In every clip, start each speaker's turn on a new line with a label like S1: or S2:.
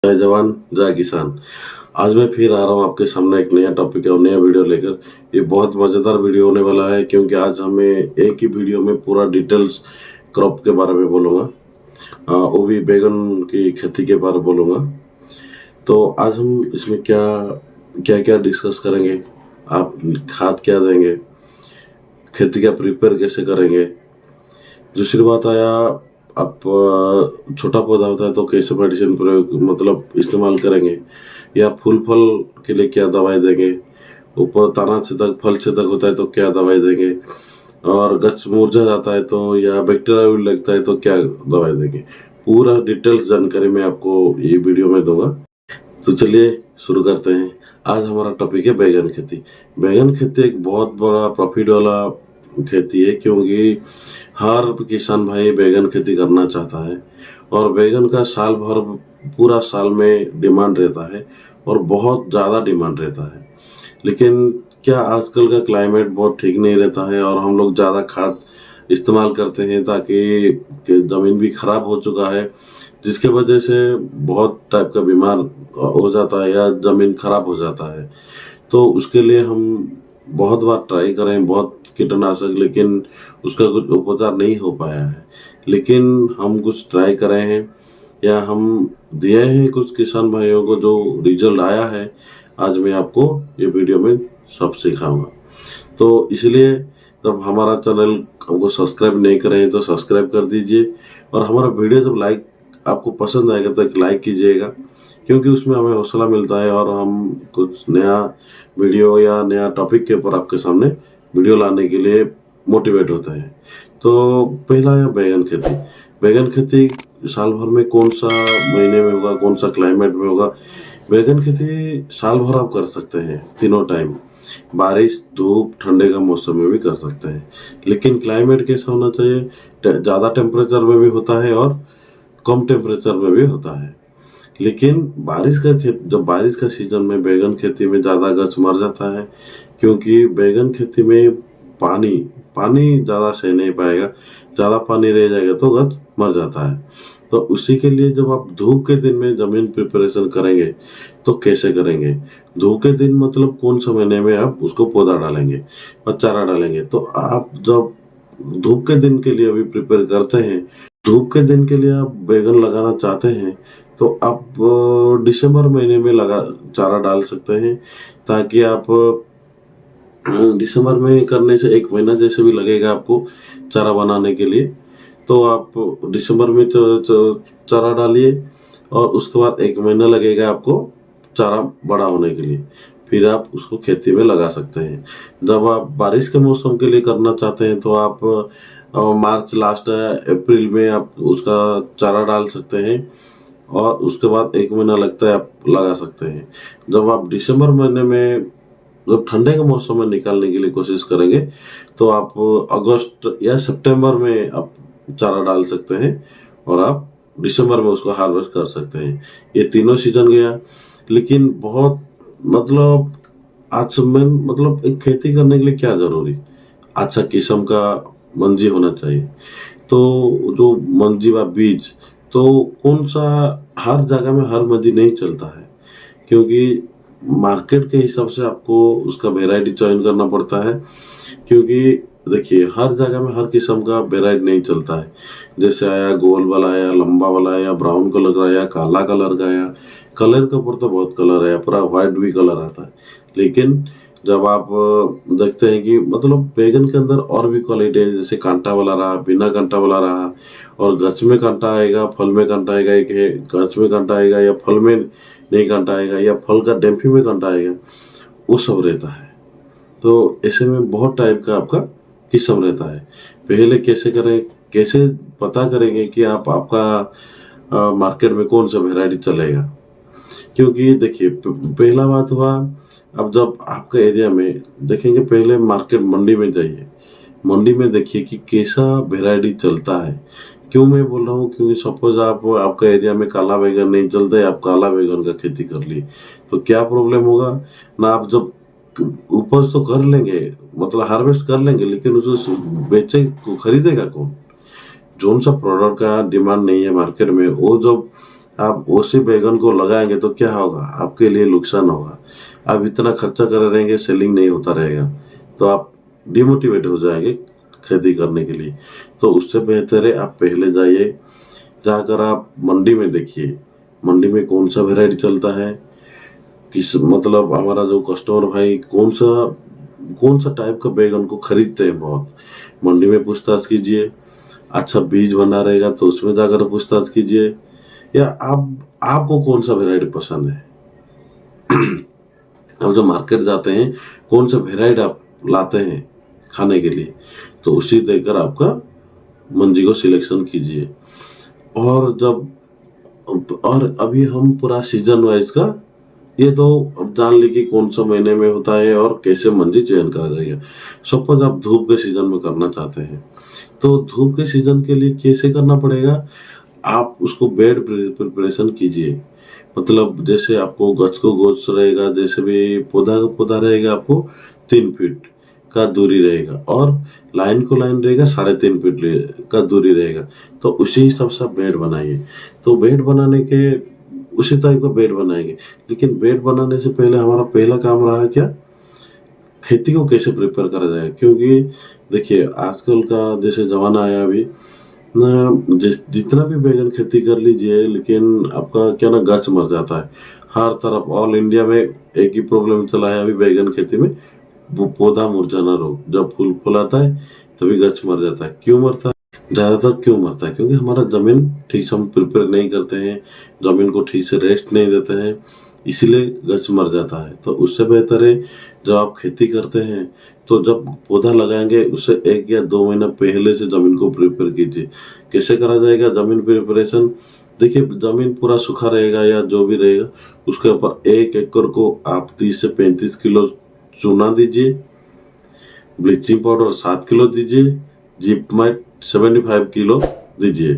S1: जय जवान जय किसान। आज मैं फिर आ रहा हूँ आपके सामने एक नया टॉपिक और नया वीडियो लेकर। ये बहुत मज़ेदार वीडियो होने वाला है क्योंकि आज हमें एक ही वीडियो में पूरा डिटेल्स क्रॉप के बारे में बोलूँगा, वो भी बैगन की खेती के बारे में बोलूँगा। तो आज हम इसमें क्या क्या क्या डिस्कस करेंगे, आप खाद क्या देंगे, खेती का प्रिपेयर कैसे करेंगे। दूसरी बात आया, आप छोटा पौधा होता है तो कैसे मेडिसिन प्रयोग मतलब इस्तेमाल करेंगे, या फूल फल के लिए क्या दवाई देंगे, ऊपर तना छेदक फल छेदक होता है तो क्या दवाई देंगे, और गच मुरझा जाता है तो या बैक्टीरिया भी लगता है तो क्या दवाई देंगे। पूरा डिटेल्स जानकारी मैं आपको ये वीडियो में दूंगा। तो चलिए शुरू करते हैं। आज हमारा टॉपिक है बैगन खेती। बैगन खेती एक बहुत बड़ा प्रॉफिट वाला खेती है क्योंकि हर किसान भाई बैगन खेती करना चाहता है और बैगन का साल भर पूरा साल में डिमांड रहता है और बहुत ज़्यादा डिमांड रहता है। लेकिन क्या आजकल का क्लाइमेट बहुत ठीक नहीं रहता है और हम लोग ज़्यादा खाद इस्तेमाल करते हैं ताकि ज़मीन भी खराब हो चुका है, जिसके वजह से बहुत टाइप का बीमार हो जाता है या ज़मीन खराब हो जाता है। तो उसके लिए हम बहुत बार ट्राई करें, बहुत कीटनाशक, लेकिन उसका कुछ उपचार नहीं हो पाया है। लेकिन हम कुछ ट्राई करे हैं या हम दिए हैं कुछ किसान भाइयों को जो रिजल्ट आया है, आज मैं आपको ये वीडियो में सब सिखाऊंगा। तो इसलिए जब हमारा चैनल हमको सब्सक्राइब नहीं करें तो सब्सक्राइब कर दीजिए, और हमारा वीडियो जब लाइक आपको पसंद आएगा तो एक लाइक कीजिएगा क्योंकि उसमें हमें हौसला मिलता है और हम कुछ नया वीडियो या नया टॉपिक के ऊपर आपके सामने वीडियो लाने के लिए मोटिवेट होते हैं। तो पहला है बैगन खेती। बैगन खेती साल भर में कौन सा महीने में होगा, कौन सा क्लाइमेट में होगा। बैगन खेती साल भर आप कर सकते हैं, तीनों टाइम, बारिश धूप ठंडे का मौसम में भी कर सकते हैं। लेकिन क्लाइमेट कैसा होना चाहिए, ज़्यादा टेम्परेचर में भी होता है और कम टेम्परेचर में भी होता है। लेकिन जब बारिश का सीजन में बैगन खेती में ज़्यादा गच मर जाता है क्योंकि बैगन खेती में पानी पानी ज़्यादा सह नहीं पाएगा, ज़्यादा पानी रह जाएगा तो गच मर जाता है। तो उसी के लिए जब आप धूप के दिन में ज़मीन प्रिपरेशन करेंगे तो कैसे करेंगे। धूप के दिन मतलब कौन सा महीने में आप उसको पौधा डालेंगे और चारा डालेंगे। तो आप जब धूप के दिन के लिए अभी प्रिपेयर करते हैं, धूप के दिन के लिए आप बैगन लगाना चाहते हैं तो आप दिसंबर महीने में चारा डाल सकते हैं, ताकि आप दिसंबर में करने से एक महीना जैसे भी लगेगा आपको चारा बनाने के लिए। तो आप दिसंबर में चारा डालिए और उसके बाद एक महीना लगेगा आपको चारा बड़ा होने के लिए, फिर आप उसको खेती में लगा सकते हैं। जब आप बारिश के मौसम के लिए करना चाहते हैं तो आप मार्च लास्ट अप्रैल में आप उसका चारा डाल सकते हैं और उसके बाद एक महीना लगता है आप लगा सकते हैं। जब आप दिसंबर महीने में जब ठंडे के मौसम में निकालने के लिए कोशिश करेंगे तो आप अगस्त या सितंबर में आप चारा डाल सकते हैं और आप दिसंबर में उसको हार्वेस्ट कर सकते हैं। ये तीनों सीजन गया। लेकिन बहुत मतलब आज में मतलब एक खेती करने के लिए क्या जरूरी, अच्छा किस्म का मंजी होना चाहिए। तो जो मंजी व बीज तो कौन सा, हर जगह में हर मंजी नहीं चलता है क्योंकि मार्केट के हिसाब से आपको उसका वेराइटी चयन करना पड़ता है। क्योंकि देखिए हर जगह में हर किस्म का वेराइटी नहीं चलता है। जैसे आया गोल वाला आया, लंबा वाला आया, ब्राउन कलर का आया, काला कलर का आया। कलर के ऊपर तो बहुत कलर है, पूरा व्हाइट भी कलर आता है। लेकिन जब आप देखते हैं कि मतलब बैगन के अंदर और भी क्वालिटी है, जैसे कांटा वाला रहा, बिना कांटा वाला रहा, और गच में कांटा आएगा, फल में कांटा आएगा, एक है गच में कांटा आएगा या फल में नहीं कांटा आएगा या फल का डैम्फी में कांटा आएगा, वो सब रहता है। तो ऐसे में बहुत टाइप का आपका किस्म रहता है। पहले कैसे करें, कैसे पता करेंगे कि आपका मार्केट में कौन सा वेराइटी चलेगा। क्योंकि देखिए पहला बात हुआ, अब जब आपका एरिया में देखेंगे, पहले मार्केट मंडी में जाइए, मंडी में देखिए कि कैसा वेराइटी चलता है। क्यों मैं बोल रहा हूँ, क्योंकि सपोज आपका एरिया में काला बैगन नहीं चलता है, आप काला बैगन का खेती कर लिए तो क्या प्रॉब्लम होगा ना। आप जब उपज तो कर लेंगे, मतलब हार्वेस्ट कर लेंगे, लेकिन उसे बेचे खरीदेगा कौन। जोन सा प्रोडक्ट का डिमांड नहीं है मार्केट में, वो जब आप उसी बैगन को लगाएंगे तो क्या होगा, आपके लिए नुकसान होगा। आप इतना खर्चा कर रहेंगे, सेलिंग नहीं होता रहेगा, तो आप डिमोटिवेट हो जाएंगे खेती करने के लिए। तो उससे बेहतर है आप पहले जाइए, जाकर आप मंडी में देखिए, मंडी में कौन सा वेराइटी चलता है, किस मतलब हमारा जो कस्टमर भाई कौन सा टाइप का बैगन को खरीदते हैं बहुत, मंडी में पूछताछ कीजिए। अच्छा बीज भंडार रहेगा तो उसमें जाकर पूछताछ कीजिए, या आपको कौन सा वेराइटी पसंद है। अब जब मार्केट जाते हैं, कौन सा वेराइटी आप लाते हैं खाने के लिए, तो उसी देकर आपका मंजी को सिलेक्शन कीजिए। और अभी हम पूरा सीजन वाइज का, ये तो अब जान ली कि कौन सा महीने में होता है और कैसे मंजी चयन करा जाएगा। सपोज आप धूप के सीजन में करना चाहते हैं, तो धूप के सीजन के लिए कैसे करना पड़ेगा, आप उसको बेड प्रिपरेशन कीजिए। मतलब जैसे आपको गच को गच रहेगा, जैसे भी पौधा का पौधा रहेगा, आपको 3 फीट का दूरी रहेगा, और लाइन को लाइन रहेगा 3.5 फीट का दूरी रहेगा। तो उसी हिसाब से आप बेड बनाइए। तो बेड बनाने के उसी टाइप का बेड बनाएंगे, लेकिन बेड बनाने से पहले हमारा पहला काम रहा क्या, खेती को कैसे प्रिपेयर करा जाए। क्योंकि देखिए आजकल का जैसे जमाना आया अभी ना, जितना भी बैगन खेती कर लीजिए, लेकिन आपका क्या ना गच मर जाता है हर तरफ। ऑल इंडिया में एक ही प्रॉब्लम चला है अभी बैगन खेती में, वो पौधा मुरझाना रोग। जब फूल फुलाता है तभी गच मर जाता है। क्यों मरता है, ज्यादातर क्यों मरता है, क्योंकि हमारा जमीन ठीक से हम प्रिपेयर नहीं करते हैं, जमीन को ठीक से रेस्ट नहीं देते हैं, इसीलिए गच मर जाता है। तो उससे बेहतर है जब आप खेती करते हैं, तो जब पौधा लगाएंगे उससे 1 या 2 महीना पहले से जमीन को प्रिपेयर कीजिए। कैसे करा जाएगा जमीन प्रिपरेशन, देखिए जमीन पूरा सूखा रहेगा या जो भी रहेगा, उसके ऊपर 1 एकड़ को आप 30 से 35 किलो चूना दीजिए, ब्लीचिंग पाउडर 7 किलो दीजिए, जिपमाइट 75 किलो दीजिए।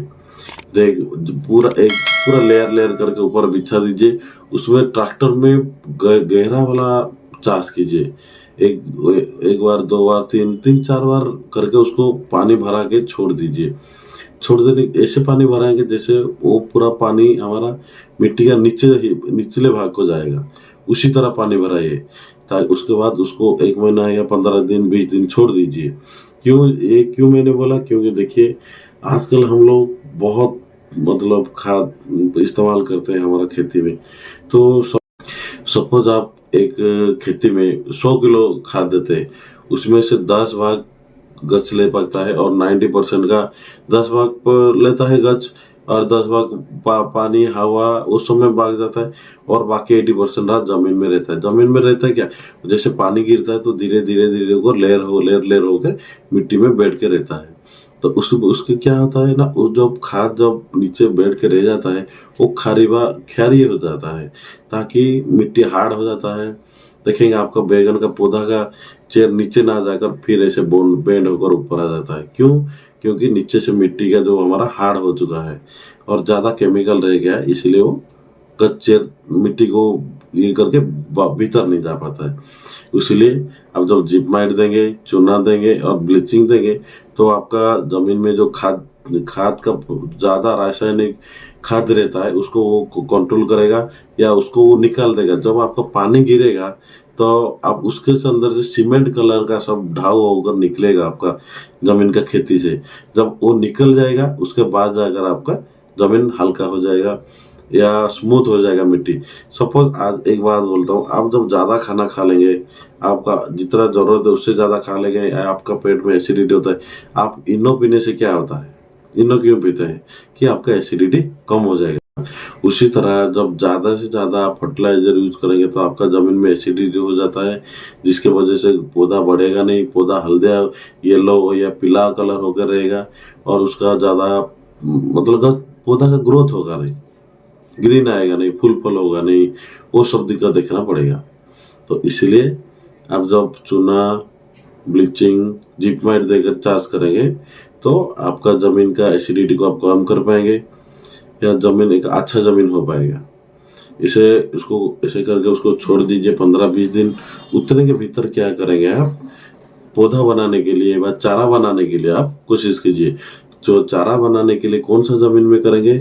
S1: देख पूरा लेयर करके ऊपर बिछा दीजिए। उसमें ट्रैक्टर में गहरा वाला चाष कीजिए। एक बार 2 बार 3-4 बार करके उसको पानी भरा के छोड़ दीजिए। छोड़ देने ऐसे पानी भराएंगे जैसे वो पूरा पानी हमारा मिट्टी का निचले भाग को जाएगा, उसी तरह पानी भराइए। ताकि उसके बाद उसको 1 महीना या 15 दिन 20 दिन छोड़ दीजिए। क्यों मैंने बोला, क्योंकि देखिए आजकल हम लोग बहुत मतलब खाद इस्तेमाल करते हैं हमारा खेती में। तो सपोज आप एक खेती में 100 किलो खाद देते हैं, उसमें से 10 भाग गच ले पाता है, और 90% का 10 भाग पर लेता है गच, और 10 भाग पानी हवा उस समय भाग जाता है, और बाकी 80% रात जमीन में रहता है। जमीन में रहता है क्या, जैसे पानी गिरता है तो धीरे धीरे वो लेयर होकर मिट्टी में बैठ के रहता है। तो उसके क्या होता है ना, वो जब खाद जब नीचे बैठ के रह जाता है, वो क्षारीय हो जाता है, ताकि मिट्टी हार्ड हो जाता है। देखेंगे आपका बैगन का पौधा का चेर नीचे ना जाकर फिर ऐसे बेंड होकर ऊपर आ जाता है। क्योंकि नीचे से मिट्टी का जो हमारा हार्ड हो चुका है और ज्यादा केमिकल रह गया है, इसलिए वो कच्चे मिट्टी को ये करके भीतर नहीं जा पाता है। इसलिए अब जब जिपमाइट देंगे, चूना देंगे और ब्लीचिंग देंगे, तो आपका जमीन में जो खाद का ज्यादा रासायनिक खाद रहता है उसको वो कंट्रोल करेगा, या उसको वो निकाल देगा। जब आपका पानी गिरेगा तो आप उसके अंदर से सीमेंट कलर का सब ढाव होकर निकलेगा आपका जमीन का खेती से। जब वो निकल जाएगा उसके बाद जाकर आपका जमीन हल्का हो जाएगा या स्मूथ हो जाएगा मिट्टी। सपोज आज एक बात बोलता हूँ, आप जब ज्यादा खाना खा लेंगे, आपका जितना जरूरत है उससे ज्यादा खा लेंगे, आपका पेट में एसिडिटी होता है। आप इनो पीने से क्या होता है, इनो क्यों पीते हैं, कि आपका एसिडिटी कम हो जाएगा। उसी तरह जब ज्यादा से ज्यादा आप फर्टिलाइजर यूज करेंगे तो आपका जमीन में एसिडिटी हो जाता है, जिसके वजह से पौधा बढ़ेगा नहीं, पौधा हल्दिया येलो या पीला कलर होकर रहेगा, और उसका ज्यादा मतलब पौधा का ग्रोथ होगा नहीं, ग्रीन आएगा नहीं, फूल फल होगा नहीं, वो सब दिक्कत देखना पड़ेगा। तो इसलिए आप जब चूना ब्लीचिंग जिपमाइट देकर चाष करेंगे तो आपका जमीन का एसिडिटी को आप कम कर पाएंगे, या जमीन एक अच्छा जमीन हो पाएगा। ऐसे करके उसको छोड़ दीजिए 15-20 दिन। उतने के भीतर क्या करेंगे, आप पौधा बनाने के लिए चारा बनाने के लिए आप कोशिश कीजिए। जो चारा बनाने के लिए कौन सा जमीन में करेंगे,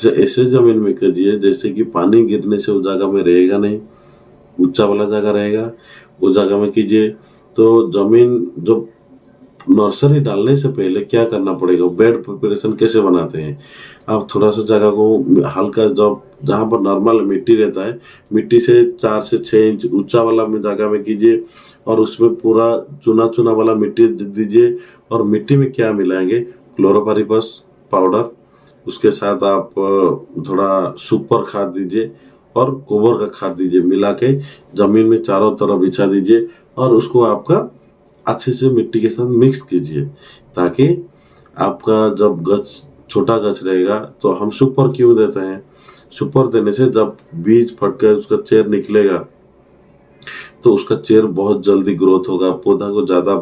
S1: ऐसे जमीन में कीजिए जैसे कि पानी गिरने से उस जगह में रहेगा नहीं, ऊंचा वाला जगह रहेगा, उस जगह में कीजिए। तो जमीन जो नर्सरी डालने से पहले क्या करना पड़ेगा, बेड प्रिपरेशन कैसे बनाते हैं। आप थोड़ा सा जगह को हल्का, जब जहाँ पर नॉर्मल मिट्टी रहता है, मिट्टी से 4 से 6 इंच ऊंचा वाला में जगह में कीजिए और उसमें पूरा चुना चुना वाला मिट्टी दीजिए। और मिट्टी में क्या मिलाएंगे, क्लोरोपाइरिफॉस पाउडर, उसके साथ आप थोड़ा सुपर खाद दीजिए और गोबर का खाद दीजिए, मिला के जमीन में चारों तरफ बिछा दीजिए और उसको आपका अच्छे से मिट्टी के साथ मिक्स कीजिए, ताकि आपका जब गच छोटा गच रहेगा। तो हम सुपर क्यों देते हैं, सुपर देने से जब बीज फट कर उसका चेर निकलेगा तो उसका चेर बहुत जल्दी ग्रोथ होगा, पौधा को ज्यादा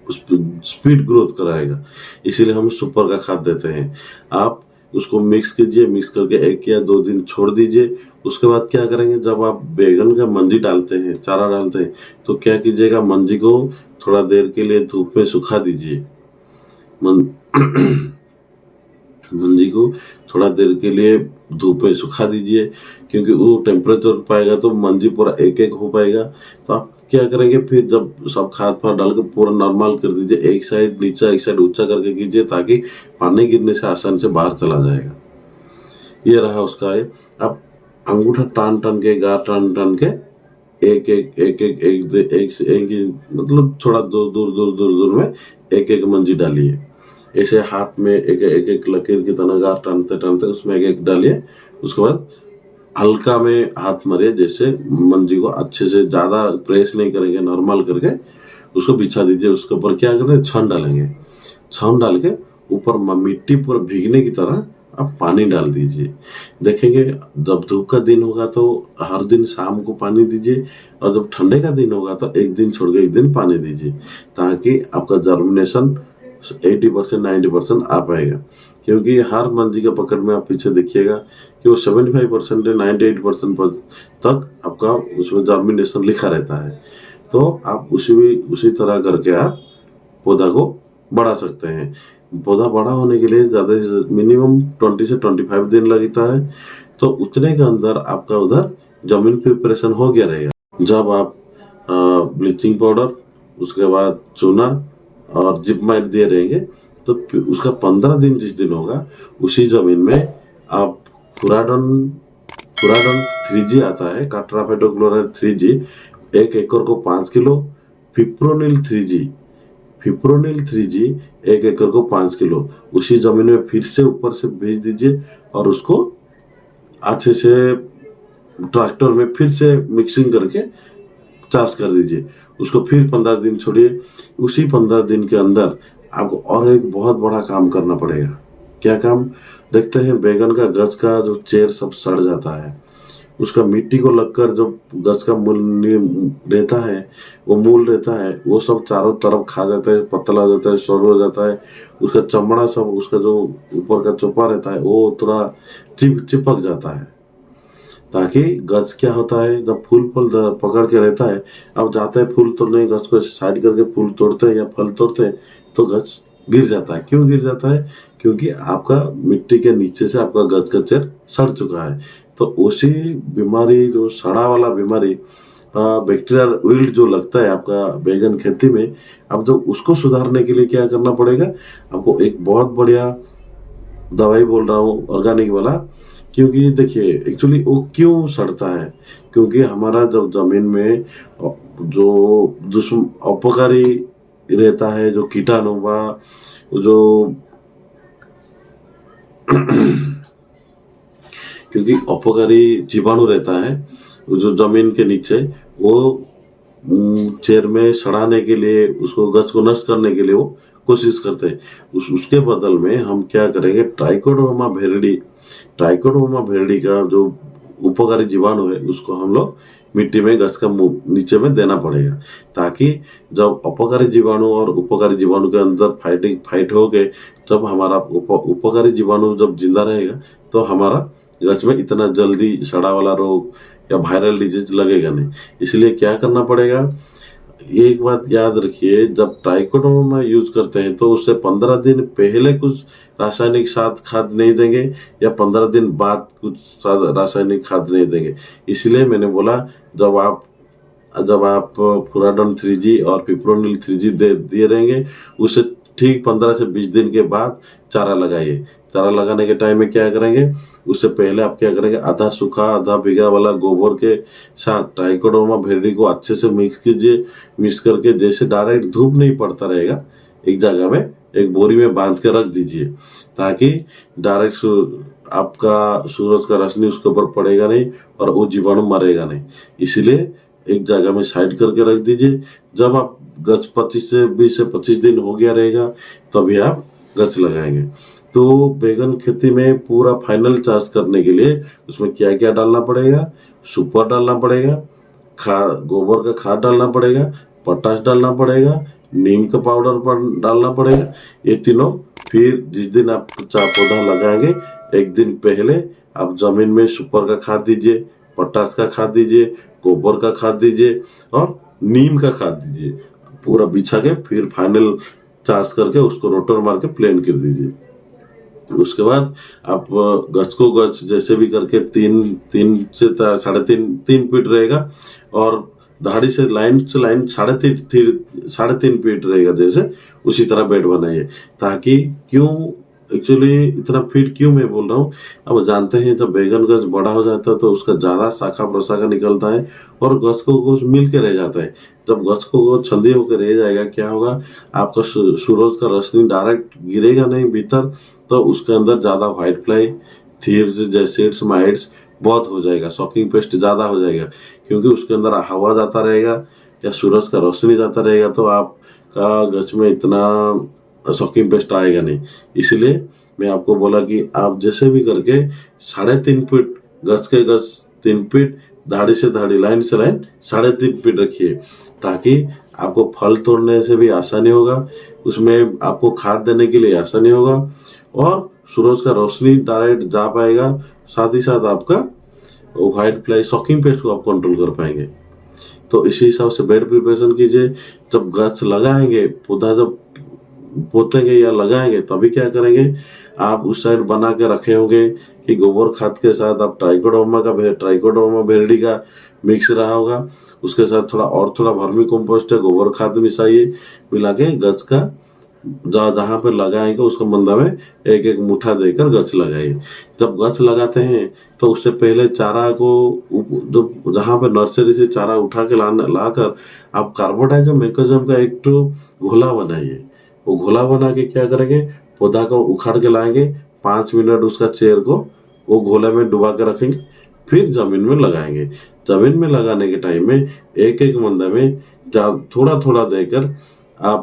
S1: स्पीड ग्रोथ कराएगा, इसीलिए हम सुपर का खाद देते हैं। आप उसको मिक्स कीजिए, मिक्स करके 1 या 2 दिन छोड़ दीजिए। उसके बाद क्या करेंगे, जब आप बैगन का मंजी डालते हैं, चारा डालते हैं, तो क्या कीजिएगा, मंजी को थोड़ा देर के लिए धूप में सुखा दीजिए। मंजी को थोड़ा देर के लिए धूप में सुखा दीजिए, क्योंकि वो टेम्परेचर पाएगा तो मंजी पूरा एक एक हो पाएगा। तो आप क्या करेंगे, फिर जब सब खाद फाद डाल के पूरा नॉर्मल कर दीजिए, एक साइड नीचा एक साइड ऊंचा करके कीजिए, ताकि पानी गिरने से आसानी से बाहर चला जाएगा। ये रहा उसका है। अब अंगूठा टान टान के, गार टान टान के एक एक एक एक एक एक, एक मतलब थोड़ा दूर दूर दूर दूर दूर में एक एक मंजी डालिए। ऐसे हाथ में एक एक एक लकीर की तरह गार टानते टानते उसमें एक एक डालिए। उसके बाद हल्का में हाथ मारिए, जैसे मंजी को अच्छे से, ज्यादा प्रेस नहीं करेंगे, नॉर्मल करके उसको बिछा दीजिए। उसके ऊपर क्या करें, छन डालेंगे। छन डाल के ऊपर मिट्टी पूरा भीगने की तरह आप पानी डाल दीजिए। देखेंगे जब धूप का दिन होगा तो हर दिन शाम को पानी दीजिए, और जब ठंडे का दिन होगा तो एक दिन छोड़ के एक दिन पानी दीजिए, ताकि आपका जर्मिनेशन 80% 90% आ पाएगा। क्योंकि हर मंजी के पकड़ में आप पीछे देखिएगा कि वो 75% से 98% तक आपका उसमें जर्मिनेशन लिखा रहता है। तो आप उसी तरह करके आप पौधा को बढ़ा सकते हैं। पौधा बड़ा होने के लिए ज़्यादा मिनिमम 20 से 25 दिन लगता है। तो उतने के अंदर आपका उधर जमीन प्रिपरेशन हो गया रहेगा। जब आप ब्लीचिंग पाउडर, उसके बाद चूना और जिप माइट दिए रहेंगे, तो उसका 15 दिन जिस दिन होगा उसी जमीन में आप फुराडन 3G आता है, काट्राफेटोक्लोराइड 3G 1 एकड़ को 5 किलो, फिप्रोनिल 3G 1 एकड़ को 5 किलो उसी जमीन में फिर से ऊपर से भेज दीजिए, और उसको अच्छे से ट्रैक्टर में फिर से मिक्सिंग करके चार्ज कर दीजिए। उसको फिर 15 दिन छोड़िए। उसी 15 दिन के अंदर आपको और एक बहुत बड़ा काम करना पड़ेगा। क्या काम, देखते हैं बैगन का गज का जो चेर सब सड़ जाता है, उसका मिट्टी को लगकर जो गज का मूल रहता है, वो मूल रहता है, वो सब चारों तरफ खा जाता है, पतला हो जाता है, सड़ हो जाता है। उसका चमड़ा सब, उसका जो ऊपर का चोपा रहता है वो थोड़ा चिपक जाता है, ताकि गज क्या होता है, जब फूल पकड़ के रहता है, अब जाते हैं फूल तोड़ने, गज को साइड करके फूल तोड़ते हैं या फल तोड़ते हैं, तो गज गिर जाता है। क्यों गिर जाता है, क्योंकि आपका मिट्टी के नीचे से आपका गज का चेर सड़ चुका है। तो उसी बीमारी, जो सड़ा वाला बीमारी, बैक्टीरियल विल्ट जो लगता है आपका बैगन खेती में, अब जो उसको सुधारने के लिए क्या करना पड़ेगा, आपको एक बहुत बढ़िया दवाई बोल रहा हूँ, ऑर्गेनिक वाला। क्योंकि देखिए एक्चुअली वो क्यों सड़ता है, क्योंकि हमारा जब जमीन में जो अपकारी रहता है, जो कीटाणु व जो क्योंकि अपकारी जीवाणु रहता है जो जमीन के नीचे, वो चेर में सड़ाने के लिए, उसको गज को नष्ट करने के लिए वो कोशिश करते हैं। उसके बदल में हम क्या करेंगे, ट्राइकोडर्मा भेरिडी का जो उपकारी जीवाणु है, उसको हम लोग मिट्टी में गज का नीचे में देना पड़ेगा, ताकि जब अपकारी जीवाणु और उपकारी जीवाणु के अंदर फाइट हो गए, जब हमारा उपकारी जीवाणु जब जिंदा रहेगा तो हमारा गज में इतना जल्दी सड़ा वाला रोग या वायरल डिजीज लगेगा नहीं। इसलिए क्या करना पड़ेगा, एक बात याद रखिए, जब ट्राइकोडर्मा यूज करते हैं तो उससे 15 दिन पहले कुछ रासायनिक खाद नहीं देंगे या 15 दिन बाद कुछ रासायनिक खाद नहीं देंगे। इसलिए मैंने बोला जब आप फुराडोन 3G और पिप्रोनिल 3G दिए रहेंगे, उससे ठीक 15 से 20 दिन के बाद चारा लगाइए। चारा लगाने के टाइम में क्या करेंगे, उससे पहले आप क्या करेंगे, आधा सूखा आधा भीगा वाला गोबर के साथ ट्राइकोडर्मा विरिडी को अच्छे से मिक्स कीजिए। मिक्स करके जैसे डायरेक्ट धूप नहीं पड़ता रहेगा, एक जगह में एक बोरी में बांध के रख दीजिए, ताकि डायरेक्ट आपका सूरज का रोशनी उसके ऊपर पड़ेगा नहीं और वो जीवाणु मरेगा नहीं। इसलिए एक जगह में साइड करके रख दीजिए। जब आप गच 20 से 25 दिन हो गया रहेगा, तभी आप गच लगाएंगे। तो बैगन खेती में पूरा फाइनल चार्ज करने के लिए उसमें क्या क्या डालना पड़ेगा, सुपर डालना पड़ेगा, गोबर का खाद डालना पड़ेगा, पोटाश डालना पड़ेगा, नीम का पाउडर डालना पड़ेगा। ये तीनों फिर जिस दिन आप पौधा लगाएंगे, एक दिन पहले आप जमीन में सुपर का खाद दीजिए, पोटाश का खाद दीजिए, गोबर का खाद दीजिए और नीम का खाद दीजिए। पूरा बिछा के फिर फाइनल चार्ज करके उसको रोटर मार के प्लेन कर दीजिए। उसके बाद आप गच को गच जैसे भी करके 3 से 3.5 फीट रहेगा और धाड़ी से लाइन 3.5 फीट रहेगा, जैसे उसी तरह बेड बनाइए। ताकि एक्चुअली इतना फीट क्यों मैं बोल रहा हूँ, अब जानते हैं जब बैगन गच बड़ा हो जाता है तो उसका ज्यादा शाखा प्रशाखा निकलता है और गच को गच मिल के रह जाता है। जब गच को गच छंदी होकर रह जाएगा, क्या होगा, आपका सूरज का रोशनी डायरेक्ट गिरेगा नहीं भीतर, तो उसके अंदर ज्यादा white fly, thieves, jassids, mites बहुत हो जाएगा, शॉकिंग पेस्ट ज्यादा हो जाएगा। क्योंकि उसके अंदर हवा जाता रहेगा या सूरज का रोशनी जाता रहेगा, तो आपका गच में इतना शॉकिंग पेस्ट आएगा नहीं। इसलिए मैं आपको बोला कि आप जैसे भी करके 3.5 फीट गच के गच 3 फीट, धाड़ी से धाड़ी, लाइन से लाइन 3.5 फीट रखिए, ताकि आपको फल तोड़ने से भी आसानी होगा, उसमें आपको खाद देने के लिए आसानी होगा और सूरज का रोशनी डायरेक्ट जा पाएगा। साथ ही साथ आपका व्हाइट फ्लाई, शॉकिंग पेस्ट को आप कंट्रोल कर पाएंगे। तो इसी हिसाब से बेड प्रिपरेशन कीजिए। जब गच लगाएंगे, पौधा जब पोतेंगे या लगाएंगे, तभी क्या करेंगे, आप उस साइड बना के रखे होंगे कि गोबर खाद के साथ आप ट्राइकोडर्मा विरिडी का मिक्स रहा होगा, उसके साथ थोड़ा वर्मी कंपोस्ट है, गोबर खाद मिलाइए, मिला के गच का जहाँ पे लगाएंगे उसको मंदा में एक एक मुठ्ठा देकर गच लगाइए। जब गच लगाते हैं तो उससे पहले चारा को जो जहाँ पे नर्सरी से चारा उठा के लाकर आप कार्बोडाइजम मैग्नीशियम का एक घोला बनाइए। वो घोला बना के क्या करेंगे, पौधा को उखाड़ के लाएंगे, 5 मिनट उसका चेर को वो घोले में डुबा के रखेंगे, फिर जमीन में लगाएंगे। जमीन में लगाने के टाइम में एक एक मंदा में थोड़ा थोड़ा देकर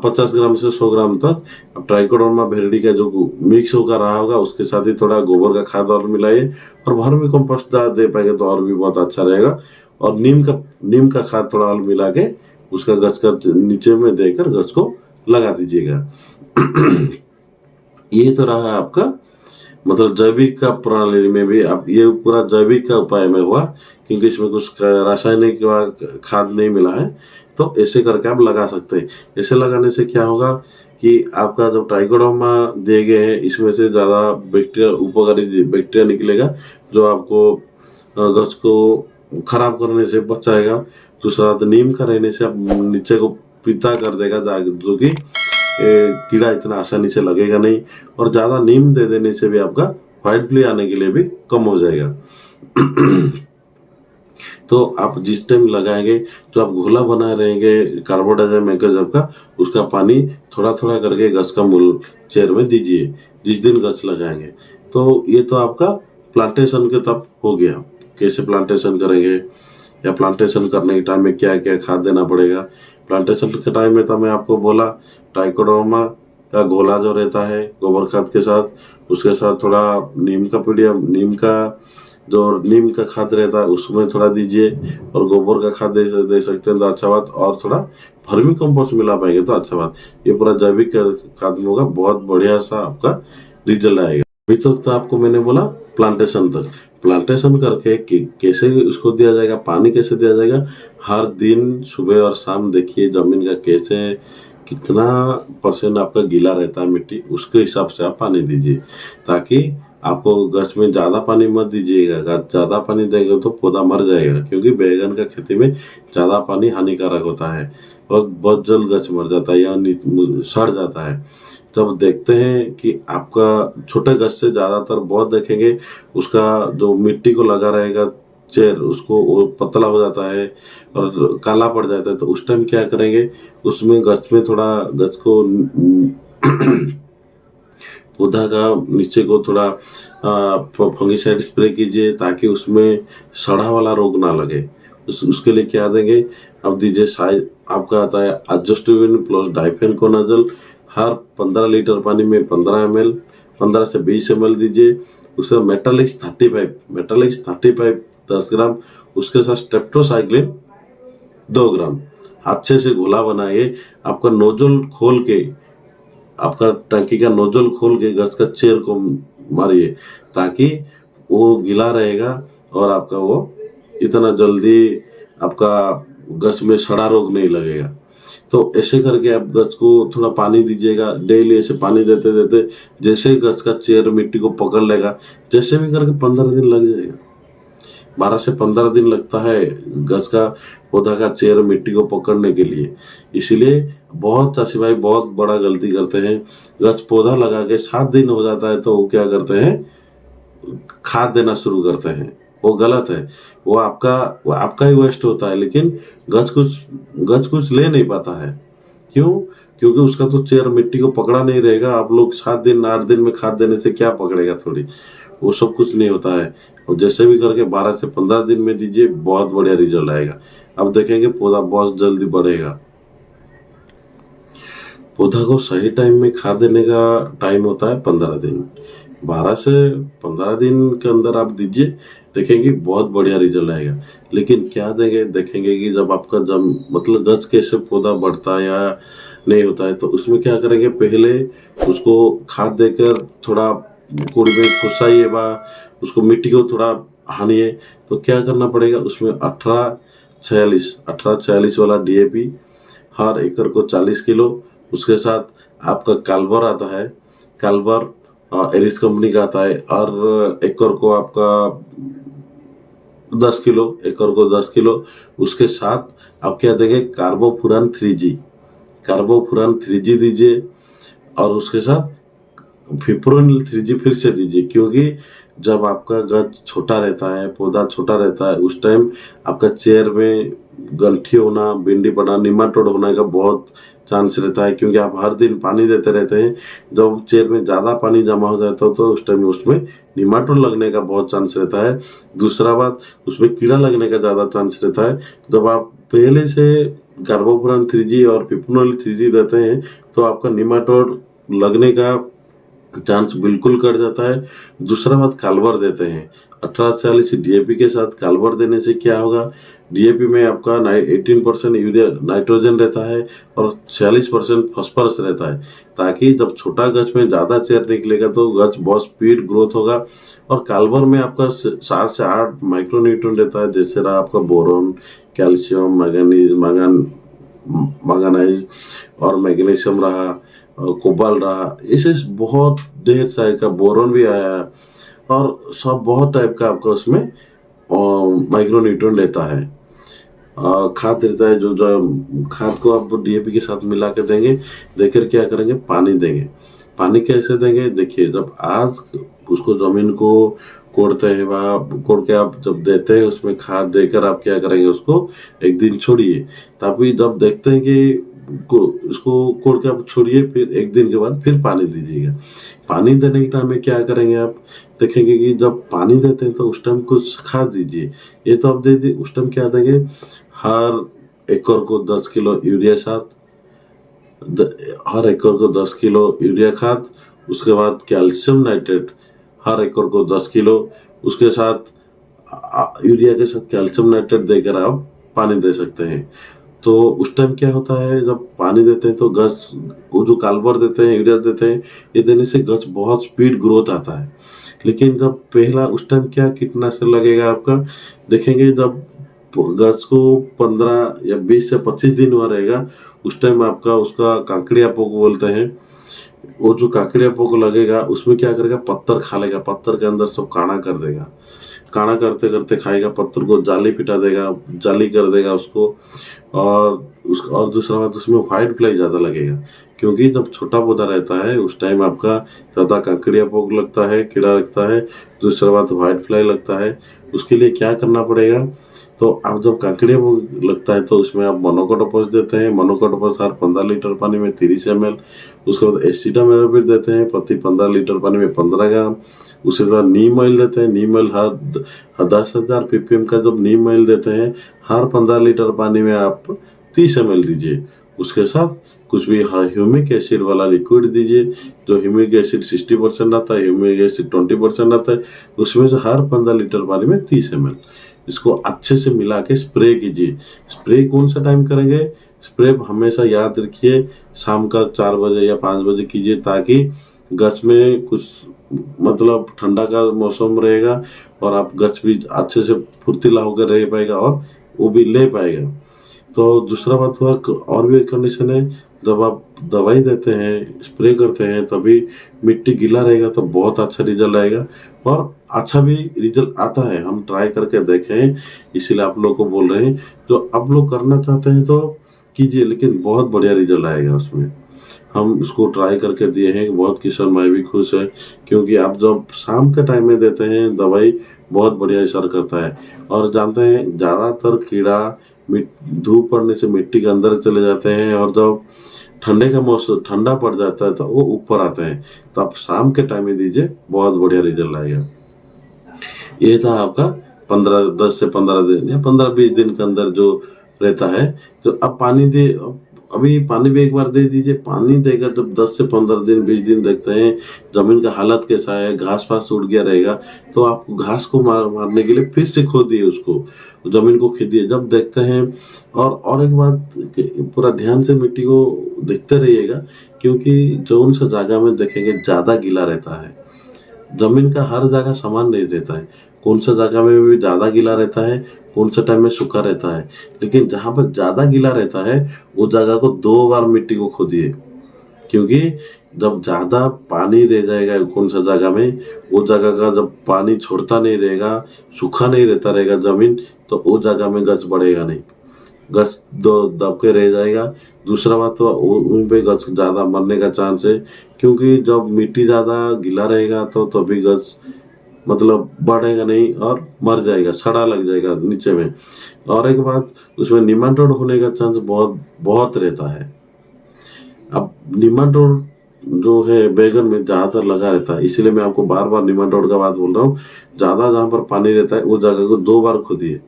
S1: 50 ग्राम से 100 ग्राम तक ट्राइकोडर्मा विरिडी का जो मिक्स होकर रहा होगा, उसके साथ ही थोड़ा गोबर का खाद और मिलाइए और वर्मी कंपोस्ट दे पाएंगे तो और भी बहुत अच्छा रहेगा। और नीम का खाद थोड़ा और मिला के उसका गच का नीचे में देकर गच को लगा दीजिएगा। ये तो रहा आपका मतलब जैविक का प्रणाली में भी आप ये पूरा जैविक का उपाय में हुआ, क्योंकि इसमें कुछ रासायनिक खाद नहीं मिला है। तो ऐसे करके आप लगा सकते हैं। ऐसे लगाने से क्या होगा कि आपका जब ट्राइकोडर्मा दिए गए हैं, इसमें से ज्यादा उपकारी बैक्टीरिया निकलेगा, जो आपको गच को खराब करने से बचाएगा। दूसरा, नीम का रहने से आप नीचे को पीता कर देगा, जो कि कीड़ा इतना आसानी से लगेगा नहीं। और ज्यादा नीम दे देने से भी आपका व्हाइट फ्लाई आने के लिए भी कम हो जाएगा। तो आप जिस टाइम लगाएंगे, तो आप घोला बना रहेंगे कार्बोडाइजम मैग्नीशियम का, उसका पानी थोड़ा थोड़ा करके गच का मूल चेर में दीजिए जिस दिन गच लगाएंगे। तो ये तो आपका प्लांटेशन के तब हो गया। कैसे प्लांटेशन करेंगे या प्लांटेशन करने के टाइम में क्या क्या खाद देना पड़ेगा। प्लांटेशन के टाइम में तो मैं आपको बोला, ट्राइकोडर्मा का घोला जो रहता है गोबर खाद के साथ, उसके साथ थोड़ा नीम का खाद रहता है उसमें थोड़ा दीजिए, और गोबर का खाद दे सकते हैं तो अच्छा बात, और थोड़ा वर्मी कंपोस्ट मिला पाएंगे तो अच्छा बात। ये पूरा जैविक खाद में होगा, बहुत बढ़िया सा आपका रिजल्ट आएगा। अभी तक तो आपको मैंने बोला प्लांटेशन तक। प्लांटेशन करके कैसे उसको दिया जाएगा, पानी कैसे दिया जाएगा, हर दिन सुबह और शाम देखिए जमीन का कैसे कितना % आपका गीला रहता है मिट्टी, उसके हिसाब से आप पानी दीजिए, ताकि आपको गछ में ज़्यादा पानी मत दीजिएगा। ज़्यादा पानी देंगे तो पौधा मर जाएगा, क्योंकि बैगन का खेती में ज़्यादा पानी हानिकारक होता है और बहुत जल्द गछ मर जाता है या सड़ जाता है। जब देखते हैं कि आपका छोटे गछ से ज़्यादातर बहुत देखेंगे उसका जो मिट्टी को लगा रहेगा चेर, उसको वो पतला हो जाता है और काला पड़ जाता है, तो उस टाइम क्या करेंगे, उसमें गछ में थोड़ा गछ को पौधा का नीचे को थोड़ा फंगिसाइड स्प्रे कीजिए, ताकि उसमें सड़ा वाला रोग ना लगे। उसके लिए क्या देंगे, अब दीजिए साइज आपका आता है एडजस्टेबल प्लस डाइफेनकोनाजोल, हर 15 लीटर पानी में 15 ml 15 से 20 ml दीजिए। उसमें मेटालिक्स 35 10 ग्राम, उसके साथ स्टेप्टोसाइक्लिन 2 ग्राम अच्छे से घोला बनाइए। आपका नोजल खोल के, आपका टंकी का नोजल खोल के गछ का चेर को मारिए, ताकि वो गीला रहेगा और आपका वो इतना जल्दी आपका गछ में सड़ा रोग नहीं लगेगा। तो ऐसे करके आप गछ को थोड़ा पानी दीजिएगा, डेली ऐसे पानी देते देते जैसे गछ का चेर मिट्टी को पकड़ लेगा, जैसे भी करके 15 दिन लग जाएगा। 12 से 15 दिन लगता है गछ का पौधा का चेर मिट्टी को पकड़ने के लिए। इसीलिए बहुत चाषी भाई बहुत बड़ा गलती करते हैं, गछ पौधा लगा के 7 दिन हो जाता है तो वो क्या करते हैं, खाद देना शुरू करते हैं। वो गलत है, वो आपका ही वेस्ट होता है, लेकिन गछ कुछ ले नहीं पाता है। क्यों? क्योंकि उसका तो चेर मिट्टी को पकड़ा नहीं रहेगा। आप लोग 7 दिन 8 दिन में खाद देने से क्या पकड़ेगा, थोड़ी वो सब कुछ नहीं होता है। और जैसे भी करके 12 से 15 दिन में दीजिए, बहुत बढ़िया रिजल्ट आएगा। अब देखेंगे पौधा बहुत जल्दी बढ़ेगा। पौधा को सही टाइम में खाद देने का टाइम होता है 15 दिन। 12 से 15 दिन के अंदर आप दीजिए, देखेंगे बहुत बढ़िया रिजल्ट आएगा। लेकिन क्या देंगे, देखेंगे कि जब आपका मतलब गछ कैसे पौधा बढ़ता है या नहीं होता है, तो उसमें क्या करेंगे, पहले उसको खाद देकर थोड़ा कोड़ी में फुसाइए व उसको मिट्टी को थोड़ा हानिए। तो क्या करना पड़ेगा, उसमें 18-46 वाला DAP हर एकड़ को 40 किलो, उसके साथ आपका काल्बर आता है, काल्बर एरिस कंपनी का आता है, और एकड़ को आपका 10 किलो, एकड़ को 10 किलो। उसके साथ आप क्या देंगे, कार्बोफुरान 3G दीजिए, और उसके साथ फिप्रोनिल 3G फिर से दीजिए। क्योंकि जब आपका गछ छोटा रहता है, पौधा छोटा रहता है, उस टाइम आपका चेर में गंठी होना, भिंडी पड़ना, निमाटोड होने का बहुत चांस रहता है, क्योंकि आप हर दिन पानी देते रहते हैं। जब चेर में ज़्यादा पानी जमा हो जाता है तो उस टाइम उसमें निमाटोड लगने का बहुत चांस रहता है। दूसरा बात, उसमें कीड़ा लगने का ज़्यादा चांस रहता है। जब आप पहले से कार्बोफुरान 3G और फिप्रोनिल 3G देते हैं तो आपका निमाटोड लगने का चांस बिल्कुल कट जाता है। दूसरा बात, काल्बर देते हैं 18-40 DAP के साथ। काल्बर देने से क्या होगा, DAP में आपका 18% यूरिया नाइट्रोजन रहता है और 46% फास्फोरस रहता है, ताकि जब छोटा गछ में ज़्यादा चेर निकलेगा तो गछ बहुत स्पीड ग्रोथ होगा। और काल्बर में आपका 7 से 8 माइक्रोन्यूट्रन रहता है, जैसे रहा आपका बोरोन, कैल्शियम, मैंगनीज और मैग्नीशियम रहा, कोबाल्ट रहा, ऐसे बहुत ढेर सारे का, बोरोन भी आया, और सब बहुत टाइप का आपका उसमें माइक्रोन्यूट्रन रहता है। खाद रहता है, जो खाद को आप DAP के साथ मिला के देंगे। देखकर क्या करेंगे, पानी देंगे। पानी कैसे देंगे, देखिए, जब आज उसको जमीन को कोड़ते हैं, कोड़ के आप जब देते हैं, उसमें खाद देकर आप क्या करेंगे, उसको एक दिन छोड़िए। तभी जब देखते हैं कि उसको कोड़ के आप छोड़िए, फिर एक दिन के बाद फिर पानी दीजिएगा। पानी देने के टाइम में क्या करेंगे, आप देखेंगे कि जब पानी देते हैं तो उस टाइम कुछ खाद दीजिए। ये तो आप दे दी, उस टाइम क्या देंगे, हर एकड़ को 10 किलो यूरिया खाद, उसके बाद कैल्शियम नाइट्रेट हर एकड़ को 10 किलो, उसके साथ यूरिया के साथ कैल्शियम नाइट्रेट देकर आप पानी दे सकते हैं। तो उस टाइम क्या होता है, जब पानी देते हैं तो गछ, वो जो काल्बर देते हैं, यूरिया देते हैं, ये देने से गछ बहुत स्पीड ग्रोथ आता है। लेकिन जब पहला उस टाइम क्या कीटनाशक लगेगा आपका, देखेंगे जब गज को 15 या 20 से 25 दिन हुआ रहेगा, उस टाइम आपका उसका काकड़िया पोक बोलते हैं, वो जो काकड़िया पोक लगेगा उसमें क्या करेगा, पत्थर खा लेगा, पत्थर के अंदर सब काढ़ा कर देगा, काढ़ा करते करते खाएगा, पत्थर को जाली पिटा देगा, जाली कर देगा उसको। और दूसरा बात, उसमें व्हाइट फ्लाई ज़्यादा लगेगा, क्योंकि जब छोटा पौधा रहता है उस टाइम आपका ज़्यादा काकड़िया पोक लगता है, कीड़ा लगता है। दूसरा बात व्हाइट फ्लाई लगता है। उसके लिए क्या करना पड़ेगा, तो आप जब काकड़िया पोक लगता है तो उसमें आप मोनोकोटोपस देते हैं। मोनोकोटोपस हर 15 लीटर पानी में 30 ml। उसके बाद एसिटामिनोफेन देते हैं प्रति 15 लीटर पानी में 15 ग्राम। उसके बाद नीम ऑयल देते हैं। नीम ऑयल हर 10,000 ppm का जब नीम ऑयल देते हैं, हर 15 लीटर पानी में आप 30 ml दीजिए। उसके साथ कुछ भी ह्यूमिक एसिड वाला लिक्विड दीजिए। जो ह्यूमिक एसिड 60% आता है, ह्यूमिक एसिड 20% आता है, उसमें से हर 15 लीटर पानी में 30 ml। इसको अच्छे से मिला के स्प्रे कीजिए। स्प्रे कौन सा टाइम करेंगे, स्प्रे हमेशा याद रखिए शाम का 4 बजे या 5 बजे कीजिए, ताकि गच में कुछ मतलब ठंडा का मौसम रहेगा और आप गच भी अच्छे से फुर्तीला होकर रह पाएगा और वो भी ले पाएगा। तो दूसरा बात हुआ, और भी एक कंडीशन है, जब आप दवाई देते हैं, स्प्रे करते हैं, तभी मिट्टी गीला रहेगा तो बहुत अच्छा रिजल्ट आएगा और अच्छा भी रिजल्ट आता है। हम ट्राई करके देखें, इसीलिए आप लोग को बोल रहे हैं। जो आप लोग करना चाहते हैं तो कीजिए, लेकिन बहुत बढ़िया रिजल्ट आएगा उसमें। हम इसको ट्राई करके दिए हैं, बहुत किसान भाई भी खुश है, क्योंकि आप जब शाम के टाइम में देते हैं दवाई, बहुत बढ़िया असर करता है। और जानते हैं ज़्यादातर कीड़ा धूप पड़ने से मिट्टी के अंदर चले जाते हैं, और जब ठंडे का मौसम ठंडा पड़ जाता है तो वो ऊपर आते हैं। तो आप शाम के टाइम में दीजिए, बहुत बढ़िया रिजल्ट आएगा। ये था आपका 10 से 15 दिन या 15-20 दिन के अंदर जो रहता है। जो अब पानी दे, अभी पानी भी एक बार दे दीजिए। पानी देकर जब 10 से 15 दिन 20 दिन देखते हैं जमीन का हालत कैसा है, घास फास उड़ गया रहेगा, तो आप घास को मारने के लिए फिर से खोदिए, उसको जमीन को खोदिए। जब देखते हैं, और एक बात, पूरा ध्यान से मिट्टी को देखते रहिएगा, क्योंकि जो उन सा जगह में देखेंगे ज़्यादा गीला रहता है। जमीन का हर जगह समान नहीं रहता है, कौन सा जगह में भी ज़्यादा गीला रहता है, कौन सा टाइम में सूखा रहता है। लेकिन जहाँ पर ज़्यादा गीला रहता है वो जगह को 2 बार मिट्टी को खोदिए, क्योंकि जब ज़्यादा पानी रह जाएगा कौन सा जगह में, वो जगह का जब पानी छोड़ता नहीं रहेगा, सूखा नहीं रहता रहेगा ज़मीन, तो वो जगह में गच बढ़ेगा नहीं, गच दब के रह जाएगा। दूसरा बात, तो उन पे गच ज़्यादा मरने का चांस है, क्योंकि जब मिट्टी ज़्यादा गीला रहेगा तो तभी गच मतलब बढ़ेगा नहीं और मर जाएगा, सड़ा लग जाएगा नीचे में। और एक बात, उसमें निमाटोड होने का चांस बहुत बहुत रहता है। अब निमाटोड जो है बैगन में ज़्यादातर लगा रहता है, इसीलिए मैं आपको बार बार निमाटोड का बात बोल रहा हूँ। ज़्यादा जहाँ पर पानी रहता है वो जगह को 2 बार खोदिए।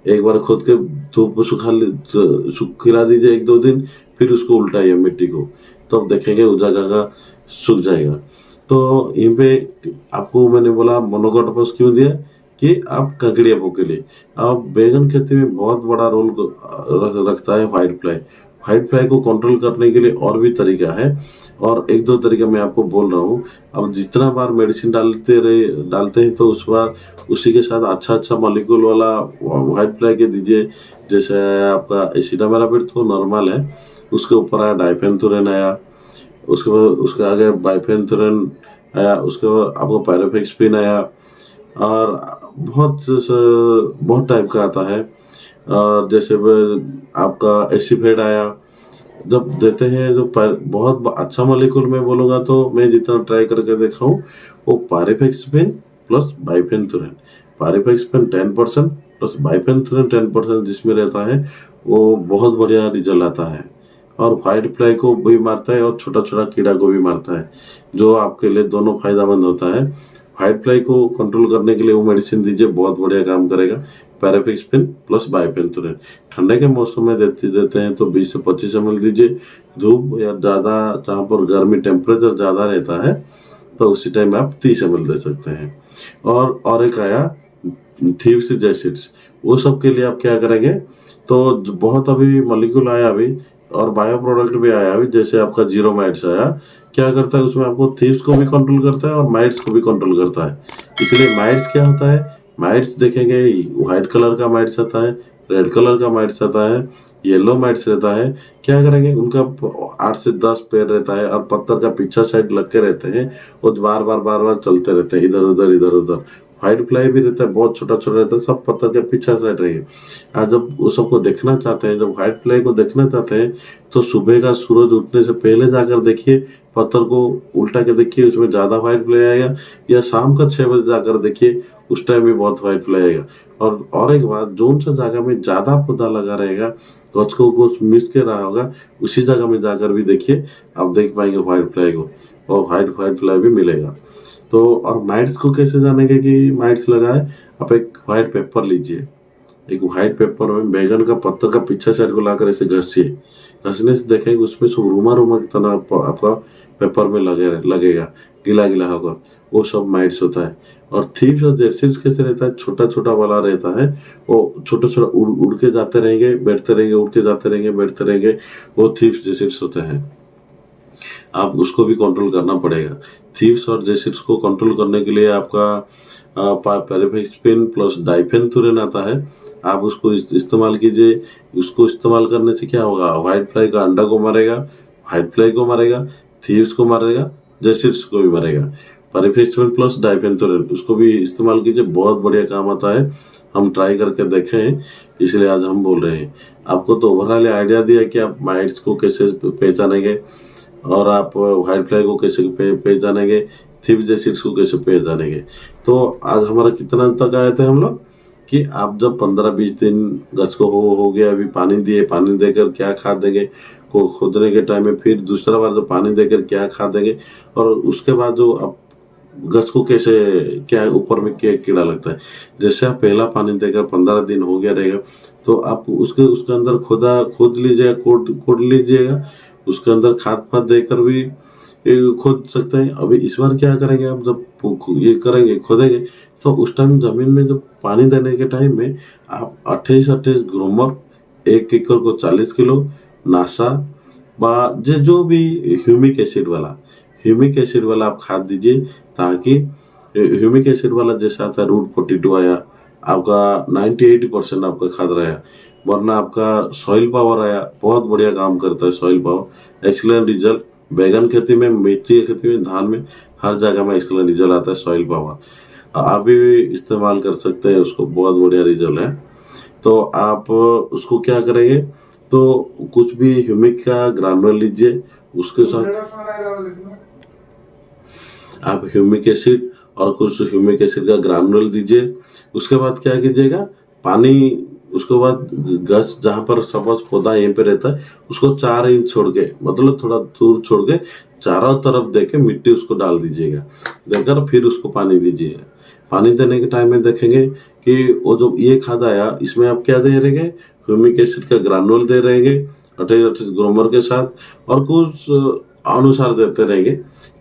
S1: एक बार खोद के धूप सुखा दीजिए 1-2 दिन, फिर उसको उल्टाइए मिट्टी को, तब देखेंगे उस जगह का सूख जाएगा। तो इन पे आपको मैंने बोला मोनोकोटोपस क्यों दिया, कि आप काकड़िया पोक के लिए। अब बैगन खेती में बहुत बड़ा रोल रखता है व्हाइट फ्लाई। व्हाइट फ्लाई को कंट्रोल करने के लिए और भी तरीका है, और 1-2 तरीका मैं आपको बोल रहा हूँ। अब जितना बार मेडिसिन डालते हैं तो उस बार उसी के साथ अच्छा मॉलिक्यूल वाला व्हाइट फ्लाई के दीजिए। जैसे आपका एसिटामिनोफेन तो नॉर्मल है, उसके ऊपर आया डाइफेंथुरेन आया, उसके बाद उसके आगे बाइफेंथुरेन आया, उसके बाद आपको पायरोफेक्सपिन आया, और बहुत टाइप का आता है। और जैसे आपका एसिफेड आया। जब देते हैं जो बहुत अच्छा मॉलिक्यूल में बोलूँगा तो मैं जितना ट्राई करके देखा हूँ, वो पायरोफेक्सपिन प्लस बाइफेंथुरेन, पायरोफेक्सपिन 10% प्लस बाइफेंथुरेन 10% जिसमें रहता है, वो बहुत बढ़िया रिजल्ट आता है। और व्हाइट फ्लाई को भी मारता है और छोटा छोटा कीड़ा को भी मारता है, जो आपके लिए दोनों फायदेमंद होता है। व्हाइट फ्लाई को कंट्रोल करने के लिए वो मेडिसिन दीजिए, बहुत बढ़िया काम करेगा, पायरोफेक्सपिन प्लस बाइफेंथुरेन। ठंडे के मौसम में देते हैं तो 20 से 25 ml दीजिए। धूप या ज़्यादा जहाँ पर गर्मी टेम्परेचर ज़्यादा रहता है तो उसी टाइम आप 30 ml दे सकते हैं। और एक आया थीव्स एसिड्स, वो सब के लिए आप क्या करेंगे, तो बहुत अभी मॉलिक्यूल आया अभी और बायो प्रोडक्ट भी आया अभी, जैसे आपका जीरो माइट्स आया। क्या करता है उसमें, आपको थीव्स को भी कंट्रोल करता है और माइट्स को भी कंट्रोल करता है। इसलिए माइट्स क्या होता है, माइट्स देखेंगे व्हाइट कलर का माइट्स आता है, रेड कलर का माइट्स आता है, येलो माइट्स रहता है। क्या करेंगे, उनका 8 से 10 पैर रहता है और पत्थर का पीछा साइड लग के रहते हैं, वो बार बार चलते रहते हैं इधर उधर इधर उधर। व्हाइट फ्लाई भी रहता है, बहुत छोटा छोटा रहता है, सब पत्थर के पीछा साइड रहेंगे। आज जब वो सबको देखना चाहते हैं, जब व्हाइट फ्लाई को देखना चाहते हैं, तो सुबह का सूरज उठने से पहले जाकर देखिए, पत्थर को उल्टा के देखिए, उसमें ज्यादा व्हाइट फ्लाई आएगा। या शाम का 6 बजे जाकर देखिए, उस टाइम भी बहुत व्हाइट फ्लाई आएगा। और एक बात, जोन सा जगह में ज्यादा पौधा लगा रहेगा, गच को कुछ मिस के रहा होगा, उसी जगह में जाकर भी देखिए, आप देख पाएंगे व्हाइट फ्लाई को, और व्हाइट फ्लाई भी मिलेगा। तो और माइट्स को कैसे जानेंगे कि माइट्स लगा है, आप एक व्हाइट पेपर लीजिए, एक व्हाइट पेपर में बैगन का पत्ता का पीछे साइड को लाकर ऐसे घसिए, घसने से देखेंगे उसमें सब रूमा की तरह आपका पेपर में लगेगा, गीला गीला होगा, वो सब माइट्स होता है। और थीव्स और जैसिड्स कैसे रहता है, छोटा छोटा वाला रहता है, वो छोटा छोटा उड़ के जाते रहेंगे, बैठते रहेंगे, उड़ के जाते रहेंगे, बैठते रहेंगे, वो थीव्स जैसिड्स होते हैं। आप उसको भी कंट्रोल करना पड़ेगा। थीव्स और जैसिड्स को कंट्रोल करने के लिए आपका पेरिफेक्सपिन प्लस डाइफेंथुरिन आता है, आप उसको इस्तेमाल कीजिए। उसको इस्तेमाल करने से क्या होगा, व्हाइट फ्लाई का अंडा को मारेगा, व्हाइट फ्लाई को मारेगा, थीव्स को मारेगा, जैसिड्स को भी मारेगा। पेरिफेक्सपिन प्लस डाइफेंथुरिन उसको भी इस्तेमाल कीजिए, बहुत बढ़िया काम आता है। हम ट्राई करके देखे हैं, इसलिए आज हम बोल रहे हैं। आपको तो ओवरऑल आइडिया दिया कि आप माइट्स को कैसे पहचानेंगे, और आप व्हाइट फ्लाई को कैसे पहचानेंगे, थीव जैसिड्स को कैसे पहचानेंगे। तो आज हमारा कितना तक आए थे हम लोग, कि आप जब 15-20 दिन गछ को हो गया, अभी पानी दिए, पानी देकर क्या खाद देंगे, को खोदने के टाइम में फिर दूसरा बार जब पानी देकर क्या खाद देंगे, और उसके बाद जो आप गछ को कैसे, क्या ऊपर में क्या कीड़ा लगता है। जैसे आप पहला पानी देकर 15 दिन हो गया रहेगा, तो आप उसके अंदर खोद लीजिएगा, खोद लीजिएगा, उसके अंदर खाद फाद देकर भी खोद सकते हैं। अभी इस बार क्या करेंगे, आप जब ये करेंगे, खोदेंगे, तो उस टाइम जमीन में जब पानी देने के टाइम में आप 28 ग्रोमर, 1 एकड़ को 40 किलो, नासा जो भी ह्यूमिक एसिड वाला आप खाद दीजिए, ताकि ह्यूमिक एसिड वाला जैसा आता है रूट 42 आया, आपका 90-80% आपका खाद रहेगा। वरना आपका सॉइल पावर आया, बहुत बढ़िया काम करता है सॉइल पावर, एक्सीलेंट रिजल्ट। बैगन खेती में, मिर्ची की खेती में, धान में, हर जगह में एक्सीलेंट रिजल्ट आता है सॉइल पावर। आप भी इस्तेमाल कर सकते हैं उसको, बहुत बढ़िया रिजल्ट है। तो आप उसको क्या करेंगे, तो कुछ भी ह्यूमिक का ग्रानुल लीजिए, उसके साथ आप ह्यूमिक एसिड और कुछ ह्यूमिक एसिड का ग्रानुल दीजिए। उसके बाद क्या कीजिएगा, पानी, उसके बाद गछ जहाँ पर सपोज पौधा यहीं पे रहता है, उसको 4 इंच छोड़ के, मतलब थोड़ा दूर छोड़ के, चारों तरफ देके मिट्टी उसको डाल दीजिएगा, देकर फिर उसको पानी दीजिएगा। पानी देने के टाइम में देखेंगे कि वो जो ये खाद आया, इसमें आप क्या दे रहेंगे, ह्यूमिक एसिड का ग्रानुल दे रहेंगे 28 ग्रोमर के साथ, और कुछ अनुसार देते रहेंगे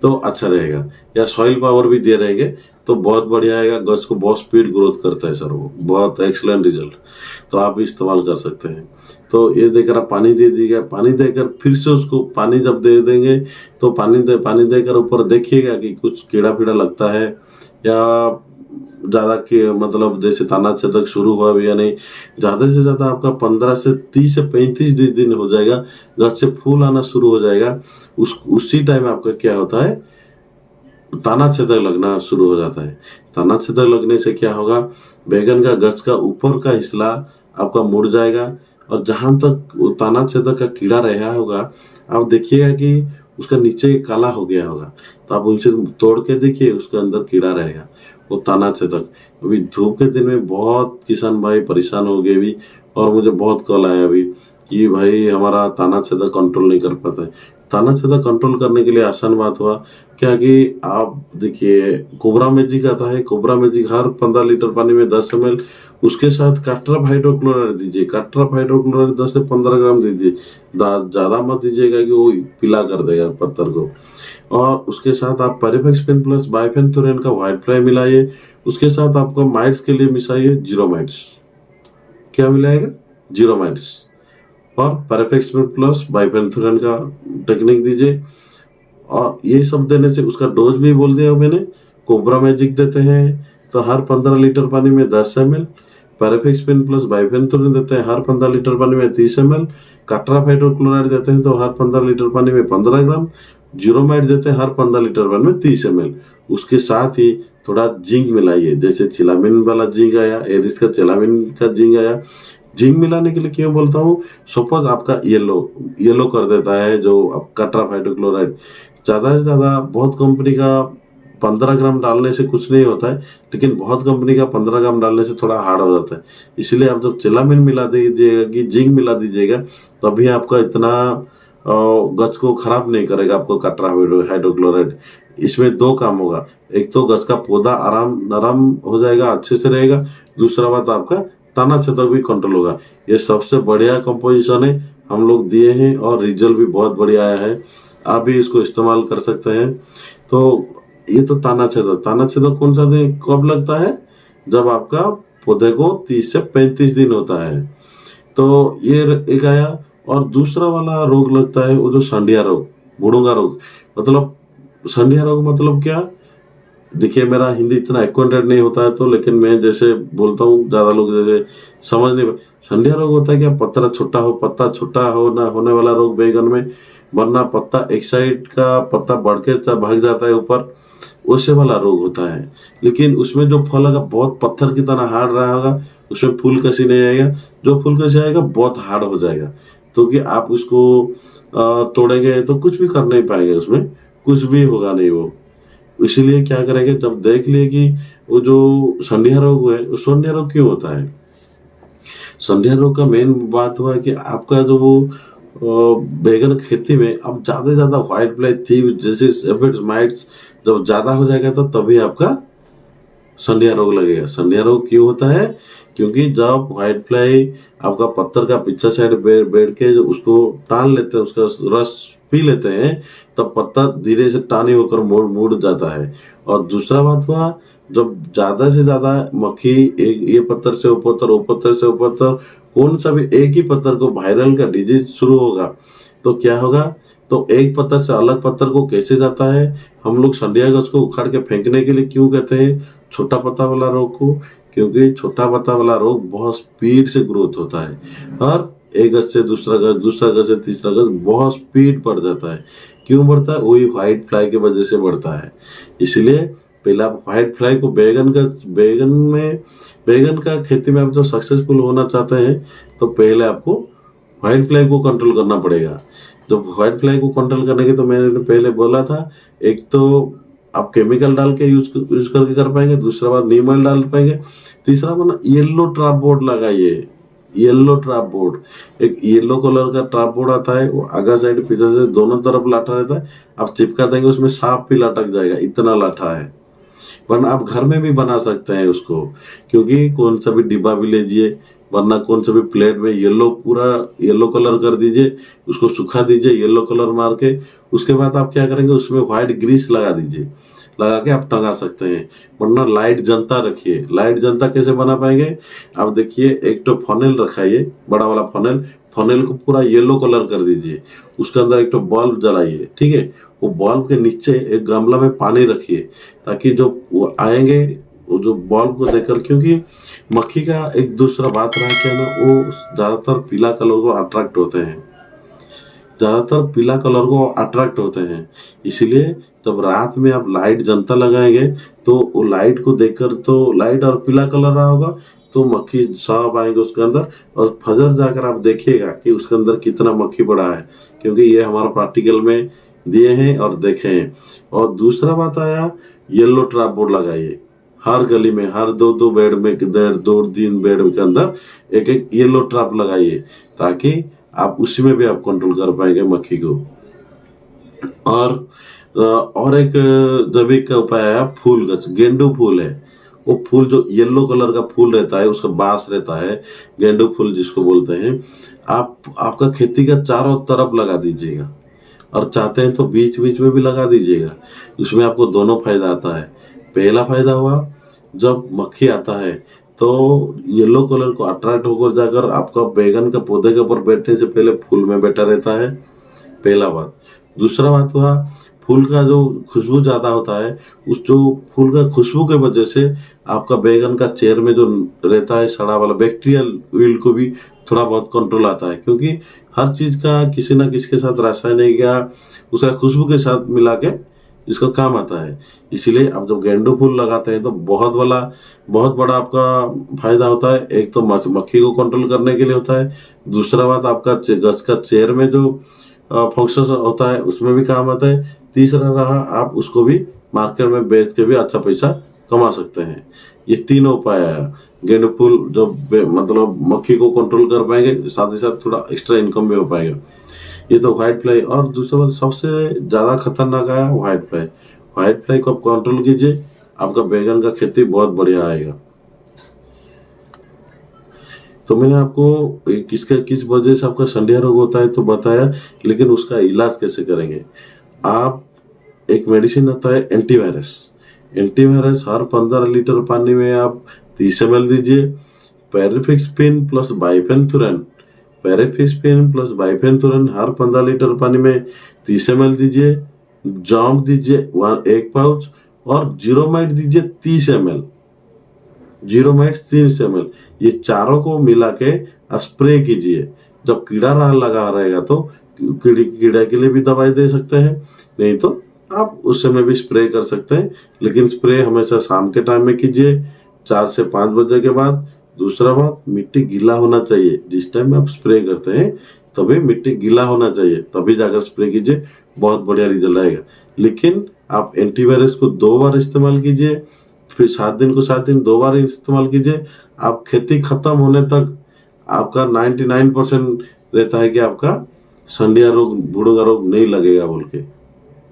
S1: तो अच्छा रहेगा। या सॉइल पावर भी दे रहेंगे तो बहुत बढ़िया आएगा, गछ को बहुत स्पीड ग्रोथ करता है सर, वो बहुत एक्सीलेंट रिजल्ट। तो आप इस्तेमाल कर सकते हैं। तो ये देकर आप पानी दे दीजिएगा, पानी देकर फिर से उसको पानी जब दे देंगे, तो पानी देकर ऊपर देखिएगा कि कुछ कीड़ा पीड़ा लगता है, या ज्यादा के मतलब जैसे ताना छेदक शुरू हुआ भी या नहीं। ज्यादा से ज्यादा आपका 15 से 30 से 35 दिन हो जाएगा, गछ से फूल आना शुरू हो जाएगा, उसी टाइम आपका क्या होता है, ताना छेदक लगना शुरू हो जाता है। ताना छेदक लगने से क्या होगा, बैगन का गछ का ऊपर का हिस्सा आपका मुड़ जाएगा, और जहां तक ताना छेदक का कीड़ा रहा होगा, आप देखिएगा कि उसका नीचे काला हो गया होगा, तो आप उनसे तोड़ के देखिए, उसके अंदर कीड़ा रहेगा, वो ताना छेदक। अभी धूप के दिन में बहुत किसान भाई परेशान हो गए भी, और मुझे बहुत कॉल आया अभी कि भाई हमारा ताना छेदक कंट्रोल नहीं कर पाता है। ताना छेदक कंट्रोल करने के लिए आसान बात हुआ क्या, कि आप देखिए कोबरा मैजिक आता है, कोबरा मैजिक हर 15 लीटर पानी में 10 ml, उसके साथ काट्राफ हाइड्रोक्लोराइड दीजिए। काट्राफ हाइड्रोक्लोराइड 10 से 15 ग्राम दीजिए, ज्यादा मत दीजिएगा कि वो पीला कर देगा पत्थर को। और उसके साथ आप पेरिफेक्सपिन प्लस बाइफेंथुरिन का व्हाइट फ्लाई मिलाइए। उसके साथ आपको माइट्स के लिए मिलाइए जीरो माइट्स। क्या मिलाएगा, जीरो माइट्स। और पैराफेक्समिन प्लस बाइफेंथुरन का टेक्निक दीजिए। और ये सब देने से उसका डोज भी बोल दिया मैंने। कोबरा मैजिक देते हैं तो हर 15 लीटर पानी में 10 ml, पैराफेक्समिन प्लस बाइफेंथुरन देते हैं हर 15 लीटर पानी में 30 ml, कटरा हाइड्रोक्लोराइड देते हैं तो हर 15 लीटर पानी में 15 ग्राम, जीरोमाइड देते हैं हर 15 लीटर पानी में 30 ml। उसके साथ ही थोड़ा जिंक मिलाइए, जैसे चिलामिन वाला जिंक आया, एरिस का चिलामिन का जिंक आया। जिंक मिलाने के लिए क्यों बोलता हूँ, सपोज आपका येलो कर देता है जो कटरा हाइड्रोक्लोराइड, ज़्यादा से ज़्यादा बहुत कंपनी का 15 ग्राम डालने से कुछ नहीं होता है, लेकिन बहुत कंपनी का 15 ग्राम डालने से थोड़ा हार्ड हो जाता है। इसलिए आप जब चिलामिन मिला दीजिएगा कि जिंक मिला दीजिएगा तभी आपका इतना गच को खराब नहीं करेगा आपको कटरा हाइड्रोक्लोराइड। इसमें दो काम होगा, एक तो गच का पौधा आराम नरम हो जाएगा, अच्छे से रहेगा, दूसरा बात आपका तना छेदक भी कंट्रोल होगा। ये सबसे बढ़िया कंपोजिशन है, हम लोग दिए हैं और रिजल्ट भी बहुत बढ़िया आया है। आप भी इसको इस्तेमाल कर सकते हैं। तो ये तो ताना छेदक कौन सा दिन कब लगता है, जब आपका पौधे को 30 से 35 दिन होता है। तो ये एक आया। और दूसरा वाला रोग लगता है वो जो संडिया रोग, बुढ़ूंगा रोग। मतलब संडिया रोग मतलब क्या, देखिए मेरा हिंदी इतना एक्वेंटेड नहीं होता है तो, लेकिन मैं जैसे बोलता हूँ ज्यादा लोग जैसे समझ नहीं। संडिया रोग होता है क्या, पत्ता छोटा हो ना होने वाला रोग बैगन में, वरना पत्ता एक साइड का पत्ता बढ़ के भाग जाता है ऊपर, वैसे वाला रोग होता है। लेकिन उसमें जो फल आएगा बहुत पत्थर की तरह हार्ड रहा होगा, उसमें फूल कसी नहीं आएगा, जो फूल कसी आएगा बहुत हार्ड हो जाएगा। तो कि आप उसको तोड़ेंगे तो कुछ भी कर नहीं पाएंगे, उसमें कुछ भी होगा नहीं वो। इसीलिए क्या करेंगे, जब देख लिए कि वो जो संडिया रोग है, वो संडिया रोग क्यों होता है, संडिया रोग का मेन बात हुआ है कि आपका जो वो बैगन खेती में अब ज्यादा से ज्यादा व्हाइट फ्लाई थीव जैसे एफिड्स माइट्स जब ज्यादा हो जाएगा तो तभी आपका संडिया रोग लगेगा। संडिया रोग क्यों होता है, क्योंकि जब व्हाइट फ्लाई आपका पत्थर का पीछा साइड बैठ के उसको टान लेते हैं, उसका रस पी लेते हैं, तब पत्ता धीरे से टानी होकर मुड़ जाता है। और दूसरा बात हुआ, जब ज्यादा से ज्यादा मक्खी ये पत्थर से वो पत्थर से वो पत्थर, कौन सा भी एक ही पत्थर को वायरल का डिजीज शुरू होगा तो क्या होगा, तो एक पत्थर से अलग पत्थर को कैसे जाता है। हम लोग संडिया गज को उखाड़ के फेंकने के लिए क्यों कहते हैं छोटा पत्ता वाला रोग को, क्योंकि छोटा पत्ता वाला रोग बहुत स्पीड से ग्रोथ होता है और एक गज से दूसरा गज से तीसरा गज बहुत स्पीड बढ़ जाता है। क्यों बढ़ता है, वही व्हाइट फ्लाई की वजह से बढ़ता है। इसलिए पहले आप व्हाइट फ्लाई को बैगन का खेती में आप जब सक्सेसफुल होना चाहते हैं तो पहले आपको व्हाइट फ्लाई को कंट्रोल करना पड़ेगा। जब व्हाइट फ्लाई को कंट्रोल करने के, तो मैंने पहले बोला था, एक तो आप केमिकल डाल के यूज करके कर पाएंगे, दूसरा बात नीम ऑयल डाल पाएंगे, तीसरा बात येलो ट्रैप बोर्ड लगाइए। येलो ट्रैप बोर्ड, एक येलो कलर का ट्रैप बोर्ड आता है, वो आगा साइड पीछे से दोनों तरफ लाठा रहता है, आप चिपका देंगे उसमें सांप भी लटक जाएगा, इतना लाठा है। वरना आप घर में भी बना सकते हैं उसको, क्योंकि कौन सा भी डिब्बा भी लीजिए, वरना कौन सा भी प्लेट में पूरा येलो कलर कर दीजिए, उसको सुखा दीजिए येलो कलर मार के। उसके बाद आप क्या करेंगे, उसमें व्हाइट ग्रीस लगा दीजिए, लगा के आप टंगा सकते हैं। वरना लाइट जनता रखिए। लाइट जनता कैसे बना पाएंगे, आप देखिए एक तो फनेल रखाइए, बड़ा वाला फनेल को पूरा येलो कलर कर दीजिए, उसके अंदर एक तो बल्ब जलाइए, ठीक है। वो बल्ब के नीचे एक गमला में पानी रखिए, ताकि जो वो आएंगे वो जो बल्ब को देखकर, क्योंकि मक्खी का एक दूसरा बात रहा क्या ना, वो ज्यादातर पीला कलर को अट्रैक्ट होते हैं। इसीलिए जब रात में आप लाइट जनता लगाएंगे तो वो लाइट को देखकर, तो लाइट और पीला कलर रहा होगा तो मक्खी सब आएंगे उसके अंदर, और फजर जाकर आप देखिएगा कि उसके अंदर कितना मक्खी बड़ा है, क्योंकि ये हमारा प्रैक्टिकल में दिए हैं और देखे हैं। और दूसरा बात आया, येलो ट्रैप बोर्ड लगाइए हर गली में, हर दो बेड में, 2-3 बेड के अंदर एक एक येलो ट्रैप लगाइए, ताकि आप उसी में भी आप कंट्रोल कर पाएंगे मक्खी को। और एक जैविक का उपाय है, फूल गच, गेंडू फूल है, वो फूल जो येलो कलर का फूल रहता है, उसका बास रहता है, गेंडू फूल जिसको बोलते हैं, आपका खेती का चारों तरफ लगा दीजिएगा, और चाहते हैं तो बीच बीच में भी लगा दीजिएगा। उसमें आपको दोनों फायदा आता है। पहला फायदा हुआ, जब मक्खी आता है तो येलो कलर को अट्रैक्ट होकर जाकर आपका बैगन का पौधे के ऊपर बैठने से पहले फूल में बैठा रहता है, पहला बात। दूसरा बात हुआ, फूल का जो खुशबू ज्यादा होता है, उस जो फूल का खुशबू के वजह से आपका बैगन का चेहरे में जो रहता है सड़ा वाला बैक्टीरियल वील्ड को भी थोड़ा बहुत कंट्रोल आता है, क्योंकि हर चीज का किसी ना किसी के साथ रासायनिक या उसका खुशबू के साथ मिला के इसका काम आता है। इसीलिए आप जब गेंडू फूल लगाते हैं तो बहुत बड़ा आपका फायदा होता है। एक तो मक्खी को कंट्रोल करने के लिए होता है, दूसरा बात आपका गछ का चेहरे में जो फंक्शन होता है उसमें भी काम आता है, तीसरा रहा आप उसको भी मार्केट में बेच के भी अच्छा पैसा कमा सकते हैं। ये तीनों उपाय है। गेंडू फूल जो मतलब मक्खी को कंट्रोल कर पाएंगे, साथ ही साथ थोड़ा एक्स्ट्रा इनकम भी हो पाएगा। ये तो व्हाइट फ्लाई। और दूसरा बात सबसे ज्यादा खतरनाक है व्हाइट फ्लाई। व्हाइट फ्लाई को आप कंट्रोल कीजिए, आपका बैगन का खेती बहुत बढ़िया आएगा। तो मैंने आपको किस वजह से आपका संडिया रोग होता है तो बताया, लेकिन उसका इलाज कैसे करेंगे। आप एक मेडिसिन आता है एंटीवायरस। एंटीवायरस हर 15 लीटर पानी में आप 30 ml दीजिए। पेरिफिक्सपिन प्लस बाइफेंथुरन, पेरिफिक्सपिन प्लस बाइफेंथुरन हर 15 लीटर पानी में 30 ml दीजिए। जॉम्प दीजिए 1 पाउच, और जीरोमाइट दीजिए 30 ml। जीरोमाइट 30 ml, ये चारों को मिला के स्प्रे कीजिए। जब कीड़ा लगा रहेगा तो कीड़ा के लिए भी दवाई दे सकते हैं, नहीं तो आप उस समय भी स्प्रे कर सकते हैं, लेकिन स्प्रे हमेशा शाम के टाइम में कीजिए, 4 से 5 बजे के बाद। दूसरा बात, मिट्टी गीला होना चाहिए। जिस टाइम आप स्प्रे करते हैं तभी मिट्टी गीला होना चाहिए, तभी जाकर स्प्रे कीजिए, बहुत बढ़िया रिजल्ट आएगा। लेकिन आप एंटीवायरस को 2 बार इस्तेमाल कीजिए, फिर 7 दिन को 7 दिन 2 बार इस्तेमाल कीजिए। आप खेती खत्म होने तक आपका 99% रहता है कि आपका संडिया रोग, भुड़गा रोग नहीं लगेगा बोल के,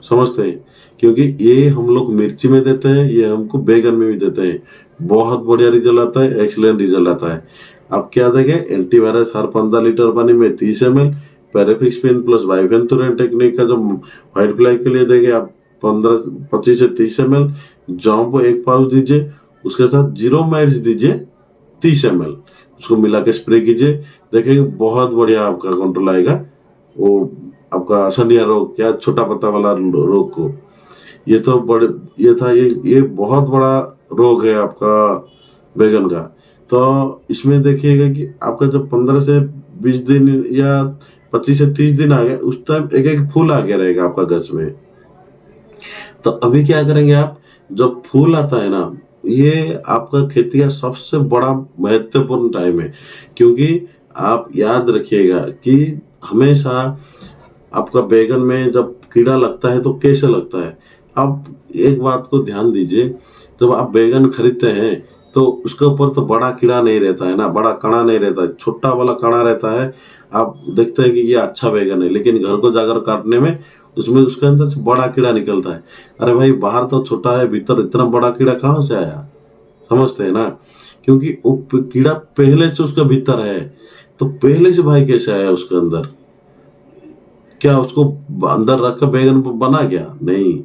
S1: समझते हैं। क्योंकि ये हम लोग मिर्ची में देते हैं, ये हमको बैगन में भी देते हैं, बहुत बढ़िया रिजल्ट आता है, एक्सीलेंट रिजल्ट आता है। आप क्या देंगे, एंटीवायरस हर 15 लीटर पानी में 30 ml, पेरिफिक्सपिन प्लस बाइफेंथुरन टेक्निक का जो व्हाइट फ्लाई के लिए देंगे आप 25 से 30 ml। जॉम्प 1 पाउच दीजिए, उसके साथ जीरोमाइट्स दीजिए 30 ml, उसको मिला के स्प्रे कीजिए, देखेंगे बहुत बढ़िया आपका कंट्रोल आएगा वो आपका संडिया रोग या छोटा पत्ता वाला रोग को। ये तो ये बहुत बड़ा रोग है आपका बैगन का। तो इसमें देखिएगा कि आपका जब 15 से 20 दिन या 25 से 30 दिन आ गया, उस टाइम एक एक फूल आ गया रहेगा आपका गछ में। तो अभी क्या करेंगे आप, जब फूल आता है ना, ये आपका खेती का सबसे बड़ा महत्वपूर्ण टाइम है। क्योंकि आप याद रखिएगा कि हमेशा आपका बैगन में जब कीड़ा लगता है तो कैसे लगता है। आप एक बात को ध्यान दीजिए, जब आप बैगन खरीदते हैं तो उसके ऊपर तो बड़ा कीड़ा नहीं रहता है ना, बड़ा कणा नहीं रहता है, छोटा वाला कणा रहता है। आप देखते हैं कि ये अच्छा बैगन है, लेकिन घर को जाकर काटने में उसमें उसके अंदर से बड़ा कीड़ा निकलता है। अरे भाई, बाहर तो छोटा है, भीतर इतना बड़ा कीड़ा कहाँ से आया, समझते हैं ना। क्योंकि वो कीड़ा पहले से उसका भीतर है, तो पहले से भाई कैसे आया उसके अंदर, क्या उसको अंदर रख कर बैगन बना गया? नहीं।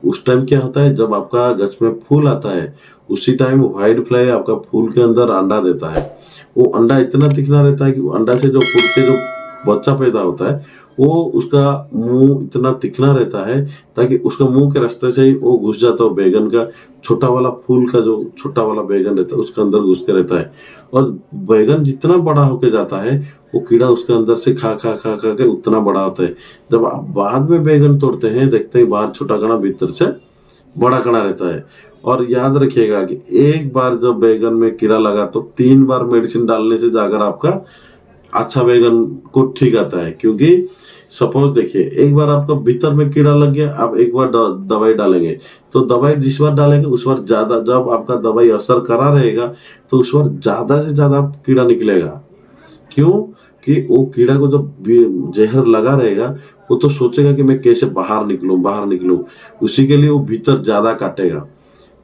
S1: उस टाइम क्या होता है, जब आपका गछ में फूल आता है उसी टाइम व्हाइट फ्लाई आपका फूल के अंदर अंडा देता है। वो अंडा इतना तीखना रहता है कि अंडा से जो फूल के जो बच्चा पैदा होता है वो उसका मुंह इतना तीखना रहता है ताकि उसका मुंह के रास्ते से ही वो घुस जाता है बैगन का छोटा वाला फूल का जो छोटा वाला बैगन रहता है उसके अंदर घुस के रहता है। और बैगन जितना बड़ा होके जाता है वो कीड़ा उसके अंदर से खा खा खा खा के उतना बड़ा होता है। जब आप बाद में बैगन तोड़ते हैं देखते हैं बाहर छोटा कणा भीतर से बड़ा कणा रहता है। और याद रखिएगा कि एक बार जब बैगन में कीड़ा लगा तो 3 बार मेडिसिन डालने से जाकर आपका अच्छा बैगन को ठीक आता है। क्योंकि सपोज देखिए, एक बार आपका भीतर में कीड़ा लग गया, आप एक बार दवाई डालेंगे तो दवाई जिस बार डालेंगे उस बार ज्यादा, जब आपका दवाई असर करा रहेगा तो उस बार ज्यादा से ज्यादा कीड़ा निकलेगा। क्यों कि वो कीड़ा को जब जहर लगा रहेगा वो तो सोचेगा कि मैं कैसे बाहर निकलूं, उसी के लिए वो भीतर ज्यादा काटेगा,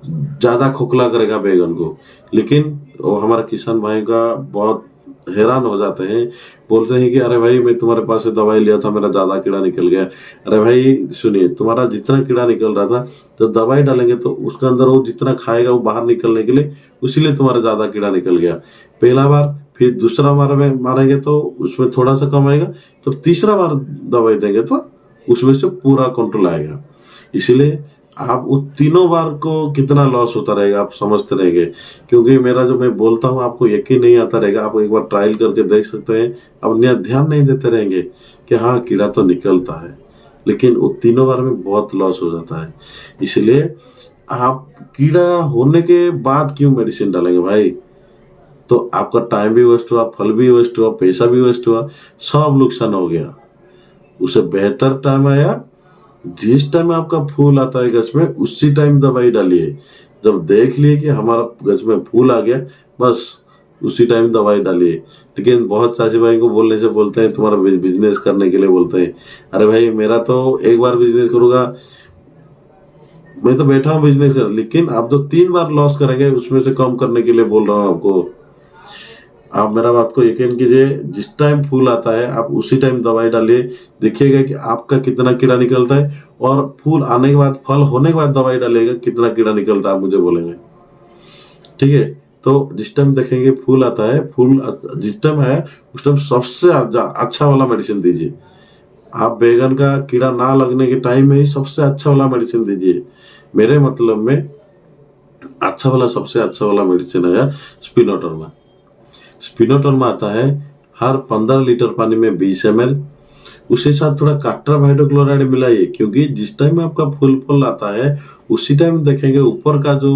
S1: ज्यादा खोखला करेगा बैगन को। लेकिन वो हमारा किसान भाई का बहुत हैरान हो जाते हैं, बोलते हैं कि अरे भाई मैं तुम्हारे पास से दवाई लिया था, मेरा ज्यादा कीड़ा निकल गया। अरे भाई सुनिए, तुम्हारा जितना कीड़ा निकल रहा था, जब दवाई डालेंगे तो उसके अंदर वो जितना खाएगा वो बाहर निकलने के लिए, उसीलिए तुम्हारा ज्यादा कीड़ा निकल गया पहला बार। फिर दूसरा बार में मारेंगे तो उसमें थोड़ा सा कम आएगा, तो तीसरा बार दवाई देंगे तो उसमें से पूरा कंट्रोल आएगा। इसीलिए आप वो तीनों बार को कितना लॉस होता रहेगा आप समझते रहेंगे, क्योंकि मेरा जो मैं बोलता हूँ आपको यकीन नहीं आता रहेगा। आप एक बार ट्रायल करके देख सकते हैं, अब ध्यान नहीं देते रहेंगे कि हाँ कीड़ा तो निकलता है, लेकिन वो तीनों बार में बहुत लॉस हो जाता है। इसलिए आप कीड़ा होने के बाद क्यों मेडिसिन डालेंगे भाई? तो आपका टाइम भी वेस्ट हुआ, फल भी वेस्ट हुआ, पैसा भी वेस्ट हुआ, सब नुकसान हो गया। उसे बेहतर टाइम आया, जिस टाइम आपका फूल आता है गज में, उसी टाइम दवाई डालिए। जब देख लिए कि हमारा गज में फूल आ गया, बस उसी टाइम दवाई डालिए। लेकिन बहुत चाची भाई को बोलने से बोलते हैं तुम्हारा बिजनेस करने के लिए बोलते हैं। अरे भाई मेरा तो एक बार बिजनेस करूंगा, मैं तो बैठा हूँ बिजनेस कर, लेकिन आप जो 3 बार लॉस करेंगे उसमें से कम करने के लिए बोल रहा हूँ आपको। आप मेरा बात को यकीन कीजिए, जिस टाइम फूल आता है आप उसी टाइम दवाई डालिए, देखिएगा कि आपका कितना कीड़ा निकलता है। और फूल आने के बाद, फल होने के बाद दवाई डालिएगा, कितना कीड़ा निकलता है आप मुझे बोलेंगे, ठीक है? तो जिस टाइम देखेंगे फूल आता है, फूल जिस टाइम आया उस टाइम सबसे अच्छा वाला मेडिसिन दीजिए। आप बैगन का कीड़ा ना लगने के टाइम में ही सबसे अच्छा वाला मेडिसिन दीजिए। मेरे मतलब में अच्छा वाला, सबसे अच्छा वाला मेडिसिन है स्पिनोटर्मा। स्पिनोटर्मा आता है हर 15 लीटर पानी में 20 ml, उसके साथ थोड़ा काट्राब हाइड्रोक्लोराइड मिलाइए। क्योंकि जिस टाइम आपका फूल फल आता है उसी टाइम देखेंगे ऊपर का जो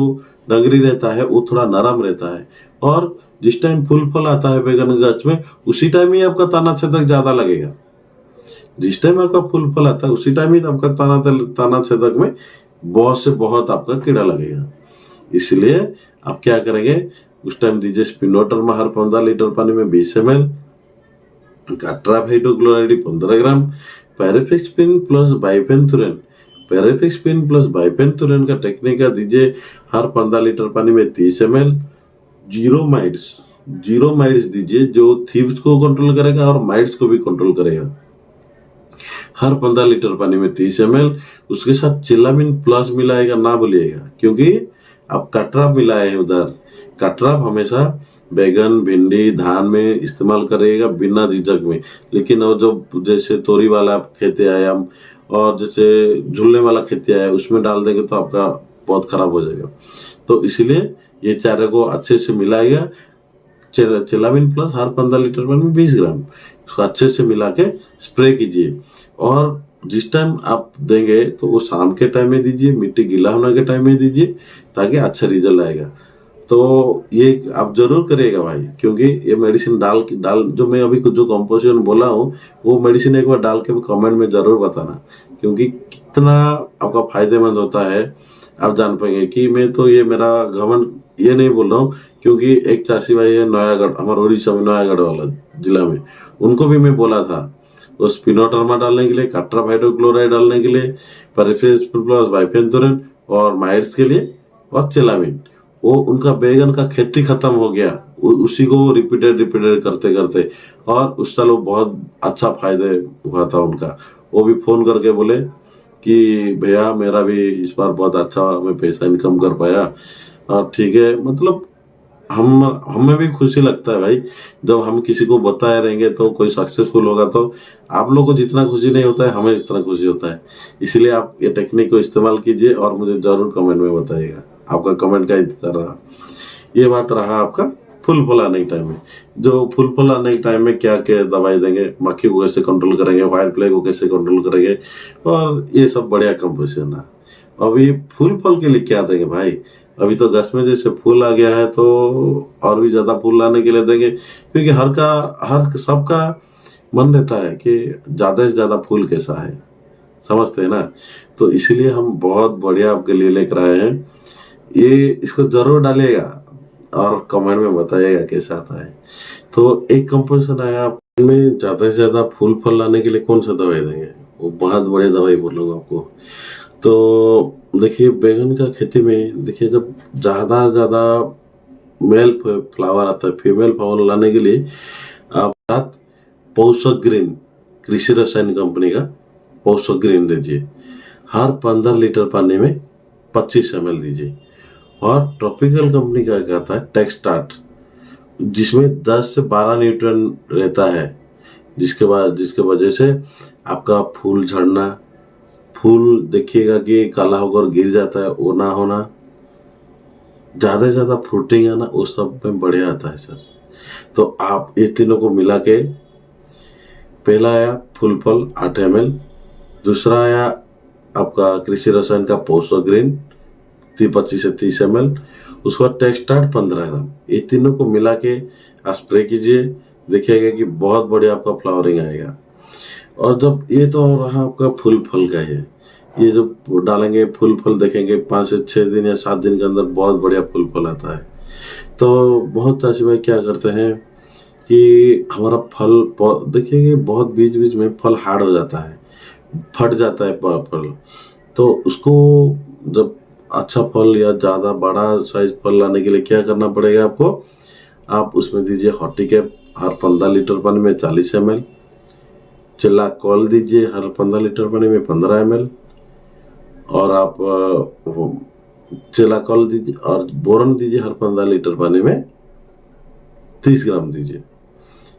S1: डंगरी रहता है वो थोड़ा नरम रहता है, और जिस टाइम फूल फल आता है बैगन गश्त में, उसी टाइम ही आपका तना छेदक ज्यादा लगेगा। जिस टाइम आपका फूल फल आता है उसी टाइम ही आपका तना छेदक में बहुत से बहुत आपका कीड़ा लगेगा। इसलिए आप क्या करेंगे, उस टाइम दीजिए स्पिनोटर्मा हर 15 लीटर पानी में 20 ml, काट्राब हाइड्रोक्लोराइड 15 ग्राम, पैराफिक्सपिन प्लस बाइफेंथुरेन। पैराफिक्सपिन प्लस बाइफेंथुरेन का टेक्निक का दीजिए हर 15 लीटर पानी में 30 ml। जीरो माइट्स दीजिए, जो थीव्स को कंट्रोल करेगा और माइट्स को भी कंट्रोल करेगा, हर 15 लीटर पानी में 30 ml। उसके साथ चिलामिन प्लस मिलाएगा ना भूलिएगा, क्योंकि आप कटराब मिलाए हैं उधर। कटराब हमेशा बैगन, भिंडी, धान में इस्तेमाल करेगा बिना झिझक में। लेकिन वो जो जैसे तोरी वाला खेती आया और जैसे झुलने वाला खेती आया, उसमें डाल देंगे तो आपका बहुत खराब हो जाएगा। तो इसीलिए ये चारे को अच्छे से मिलाएगा। चिलामिन प्लस हर 15 लीटर पानी में 20 ग्राम, इसको अच्छे से मिला के स्प्रे कीजिए। और जिस टाइम आप देंगे तो वो शाम के टाइम में दीजिए, मिट्टी गीला होने के टाइम में दीजिए, ताकि अच्छा रिजल्ट आएगा। तो ये आप जरूर करिएगा भाई, क्योंकि ये मेडिसिन डाल जो मैं अभी जो कंपोजिशन बोला हूँ, वो मेडिसिन एक बार डाल के कमेंट में जरूर बताना, क्योंकि कितना आपका फायदेमंद होता है आप जान पाएंगे। कि मैं तो ये मेरा घमंड ये नहीं बोल रहा हूँ, क्योंकि एक चाची भाई है नयागढ़, हमारे उड़ीसा में नयागढ़ वाला जिला में, उनको भी मैं बोला था वो स्पिनोटर्मा डालने के लिए, काट्राब हाइड्रोक्लोराइड डालने के लिए, पैराफिक्सपिन प्लस बाइफेंथुरेन और माइट्स के लिए, और चिलामिन। वो उनका बैगन का खेती खत्म हो गया उसी को रिपीटेड करते करते, और उस साल वो बहुत अच्छा फायदे हुआ था उनका। वो भी फोन करके बोले कि भैया मेरा भी इस बार बहुत अच्छा मैं पैसा इनकम कर पाया। और ठीक है, मतलब हमें भी खुशी लगता है भाई, जब हम किसी को बताए रहेंगे तो कोई सक्सेसफुल होगा, तो आप लोगों को जितना खुशी नहीं होता है हमें इतना खुशी होता है। इसलिए आप ये टेक्निक को इस्तेमाल कीजिए और मुझे जरूर कमेंट में बताइएगा। आपका कमेंट का इंतजार रहा। ये बात रहा आपका फूल फल आने के टाइम में। जो फूल फल आने के टाइम में क्या क्या दवाई देंगे, मक्खी को कैसे कंट्रोल करेंगे, व्हाइट प्लेग को कैसे कंट्रोल करेंगे, और ये सब बढ़िया कंपोजिशन है। अभी फूल फल के लिए क्या देंगे भाई? अभी तो गश में जैसे फूल आ गया है तो और भी ज्यादा फूल लाने के लिए देंगे, क्योंकि हर सबका मन रहता है कि ज्यादा से ज्यादा फूल कैसा है, समझते हैं ना? तो इसीलिए हम बहुत बढ़िया आपके लिए लेकर आए हैं। ये इसको जरूर डालिएगा और कमेंट में बताइएगा कैसा आता है। तो एक कंपोजिशन आया, आप में ज्यादा से ज्यादा फूल फल लाने के लिए कौन सा दवाई देंगे? वो बहुत बढ़िया दवाई बोलूंगा आपको। तो देखिए बैगन का खेती में देखिए, जब ज्यादा मेल फ्लावर आता है, फीमेल फ्लावर लाने के लिए आप साथ पोषक ग्रीन, कृषि रसायन कंपनी का पोषक ग्रीन दीजिए। हर 15 लीटर पानी में 25 ml दीजिए। और ट्रॉपिकल कंपनी का क्या आता है, टेक्सटार्ट, जिसमें 10 से 12 न्यूट्रन रहता है, जिसके वजह से आपका फूल झड़ना, फूल देखिएगा कि काला होकर गिर जाता है, वो ना होना, ज्यादा से ज्यादा फ्रूटिंग आना, वो सब में बढ़िया आता है सर। तो आप ये तीनों को मिला के, पहला आया फूल फल 8 ml, दूसरा आया आपका कृषि रसायन का पोषक ग्रीन 25 से 30 ml, उसके बाद टेक्सटार्ट 15 ग्राम, ये तीनों को मिला के स्प्रे कीजिए। देखिएगा कि बहुत बढ़िया आपका फ्लावरिंग आएगा। और जब ये तो रहा आपका फूल फल का है, ये जो डालेंगे फूल फल देखेंगे 5 से 6 दिन या 7 दिन के अंदर बहुत बढ़िया फूल फल आता है। तो बहुत चाची भाई क्या करते हैं कि हमारा फल देखिए बहुत बीच बीच में फल हार्ड हो जाता है, फट जाता है फल। तो उसको जब अच्छा फल या ज़्यादा बड़ा साइज फल लाने के लिए क्या करना पड़ेगा आपको, आप उसमें दीजिए हॉर्टिकेप हर 15 लीटर पानी में 40 ml, चिल्ला कॉल दीजिए हर 15 लीटर पानी में 15 ml, और आप चिल्ला कॉल दीजिए और बोरन दीजिए हर 15 लीटर पानी में 30 ग्राम दीजिए।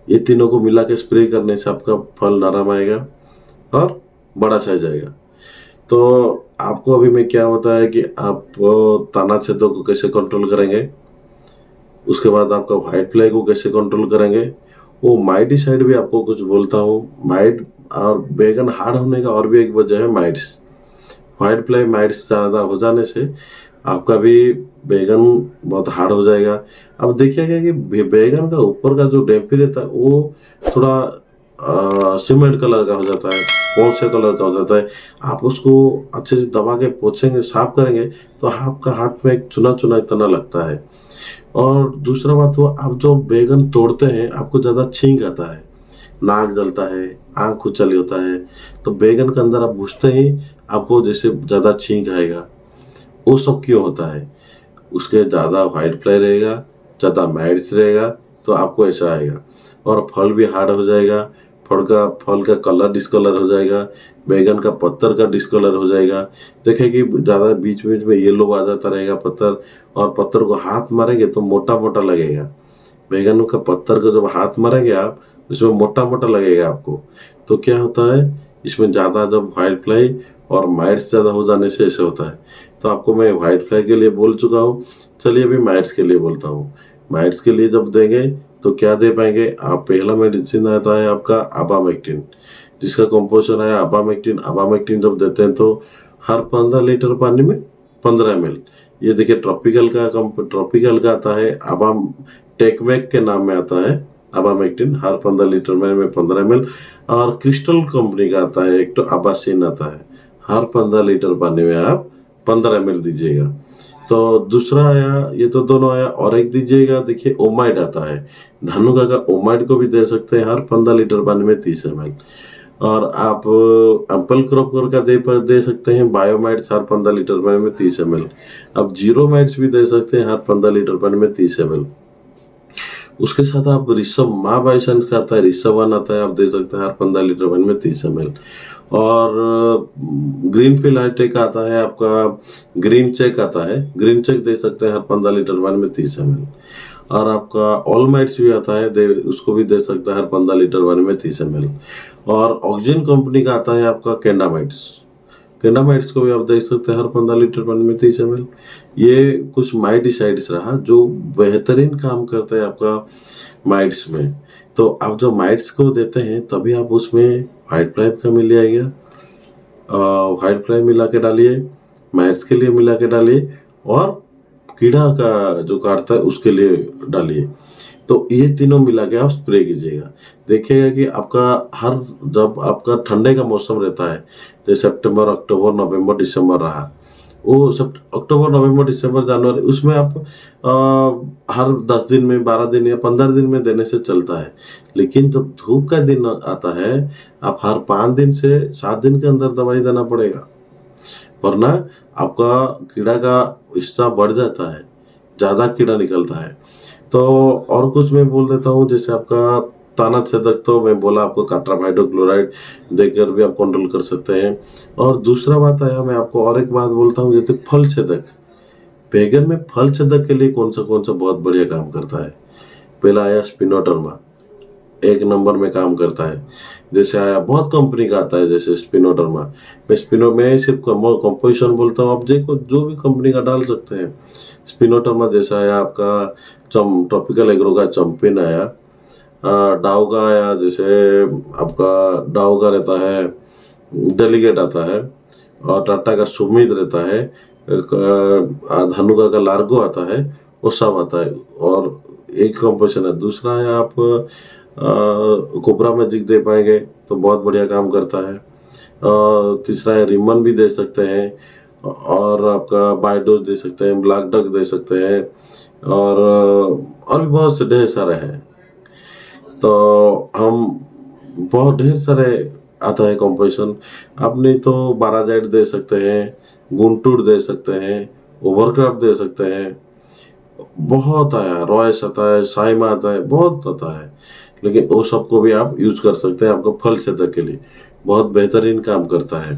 S1: ये तीनों को मिला के स्प्रे करने से आपका फल नरम आएगा और बड़ा साइज आएगा। तो आपको अभी में क्या होता है कि आप तना छेदों को कैसे कंट्रोल करेंगे, उसके बाद आपका व्हाइट फ्लाई को कैसे कंट्रोल करेंगे, वो माइटिसाइड भी आपको कुछ बोलता हूँ। माइट और बैगन हार्ड होने का और भी एक वजह है माइट्स। व्हाइट फ्लाई माइट्स ज़्यादा हो जाने से आपका भी बैगन बहुत हार्ड हो जाएगा। अब देखिएगा कि बैगन का ऊपर का जो डेम्पी रहता है वो थोड़ा सीमेंट कलर का हो जाता है, पोंछे कलर का हो जाता है। आप उसको अच्छे से दबा के पोछेंगे, साफ करेंगे तो आपका हाथ में एक चुना चुना इतना लगता है। और दूसरा बात, वो आप जो बैगन तोड़ते हैं आपको ज़्यादा छींक आता है, नाक जलता है, आँख खुजली होता है। तो बैगन के अंदर आप घुसते ही आपको जैसे ज़्यादा छींक आएगा। वो सब क्यों होता है, उसके ज़्यादा व्हाइट फ्लाई रहेगा, ज़्यादा माइट्स रहेगा, तो आपको ऐसा आएगा। और फल भी हार्ड हो जाएगा, फल का कलर डिस्कलर हो जाएगा, बैगन का पत्तर का डिस्कलर हो जाएगा। देखें कि ज़्यादा बीच बीच में येलो आ जाता रहेगा पत्तर, और पत्तर को हाथ मारेंगे तो मोटा मोटा लगेगा। बैगन का पत्तर को जब हाथ मारेंगे आप, उसमें मोटा मोटा लगेगा आपको। तो क्या होता है, इसमें ज़्यादा जब व्हाइट फ्लाई और माइट्स ज़्यादा हो जाने से ऐसे होता है। तो आपको मैं व्हाइट फ्लाई के लिए बोल चुका हूँ, चलिए अभी माइट्स के लिए बोलता हूँ। माइट्स के लिए जब देंगे तो क्या दे पाएंगे आप, पहला मेडिसिन आता है आपका अबामेक्टिन, जिसका कंपोजिशन है अबामेक्टिन। अबामेक्टिन जब देते हैं तो हर 15 लीटर पानी में 15 ml। ये देखिए ट्रॉपिकल का आता है अबाम टेकमेक के नाम में आता है अबामेक्टिन, हर 15 लीटर में 15 ml। और क्रिस्टल कंपनी का आता है एक तो अबासिन आता है, हर 15 लीटर पानी में आप 15 ml दीजिएगा। तो दूसरा आया, ये तो दोनों आया, और एक दीजिएगा देखिए ओमाइड आता है, धानुका का ओमाइड को भी दे सकते हैं हर 15 लीटर पानी में 30 ml। और आप एम्पल क्रॉप का दे सकते हैं बायोमाइड्स हर 15 लीटर पानी में 30 ml। अब जीरो माइड्स भी दे सकते हैं हर 15 लीटर पानी में 30 ml। उसके साथ आप ऋषभ माँ बाइसेंस का आता है, ऋषभ आता है, आप दे सकते हैं हर 15 लीटर पानी में 30 ml। और ग्रीन फील्ड हाईटेक आता है आपका, ग्रीन चेक आता है, ग्रीन चेक दे सकते हैं हर 15 लीटर पानी में 30 ml। और आपका ऑलमाइट्स भी आता है, उसको भी दे सकता है हर 15 लीटर पानी में 30 ml। और ऑक्सीजन कंपनी का आता है आपका कैंडामाइट्स को भी आप दे सकते हैं हर 15 लीटर पानी में 30 ml। ये कुछ माइटिसाइड्स रहा जो बेहतरीन काम करते हैं आपका माइट्स में। तो आप जो माइट्स को देते हैं तभी आप उसमें व्हाइट फ्लाई का मिल जाएगा, व्हाइट फ्लाई मिला के डालिए, माइट्स के लिए मिला के डालिए, और कीड़ा का जो काटता है उसके लिए डालिए। तो ये तीनों मिला के आप स्प्रे कीजिएगा। देखिएगा कि आपका जब आपका ठंडे का मौसम रहता है, जैसे सितंबर, अक्टूबर, नवंबर, दिसंबर रहा, वो सब अक्टूबर, नवंबर, दिसंबर, जनवरी, उसमें आप हर 10 दिन में, 12 दिन या 15 दिन में देने से चलता है। लेकिन जब धूप का दिन आता है, आप हर 5 दिन से 7 दिन के अंदर दवाई देना पड़ेगा, वरना आपका कीड़ा का हिस्सा बढ़ जाता है। ज़्यादा कीड़ा निकलता है। तो और कुछ मैं बोल देता हूँ, जैसे आपका ताना छेदक तो मैं बोला आपको काट्राप हाइड्रोक्लोराइड देकर भी आप कंट्रोल कर सकते हैं। और दूसरा बात आया, मैं आपको और एक बात बोलता हूँ, जैसे फल छेदक। बैगन में फल छेदक के लिए कौन सा बहुत बढ़िया काम करता है। पहला आया स्पिनोटर्मा, एक नंबर में काम करता है। जैसे आया बहुत कंपनी का आता है, जैसे स्पिनोटर्मा। मैं सिर्फ कंपोजिशन बोलता हूँ, आप देखो जो भी कंपनी का डाल सकते हैं। स्पिनोटर्मा जैसा आया आपका ट्रॉपिकल एग्रो का चंपिन आया, डाउ का आया, जैसे आपका डाउ का रहता है डेलीगेट आता है, और टाटा का सुमित रहता है, धनुका का लार्गो आता है, वो सब आता है। और एक कंपोजिशन है। दूसरा है आप कोबरा मैजिक दे पाएंगे तो बहुत बढ़िया काम करता है। तीसरा है रिमन भी दे सकते हैं, और आपका बायोडोज दे सकते हैं, ब्लैक डक दे सकते हैं, और भी बहुत से ढेर सारे हैं। तो हम बहुत ढेर सारे आता है कंपोजिशन। आप नहीं तो बाराजाइट दे सकते हैं, गुंटूर दे सकते हैं, ओवरक्राफ्ट दे सकते हैं, बहुत आया, रॉयस आता है, साइमा आता है, बहुत आता है। लेकिन वो सबको भी आप यूज कर सकते हैं, आपको फल छेदक के लिए बहुत बेहतरीन काम करता है।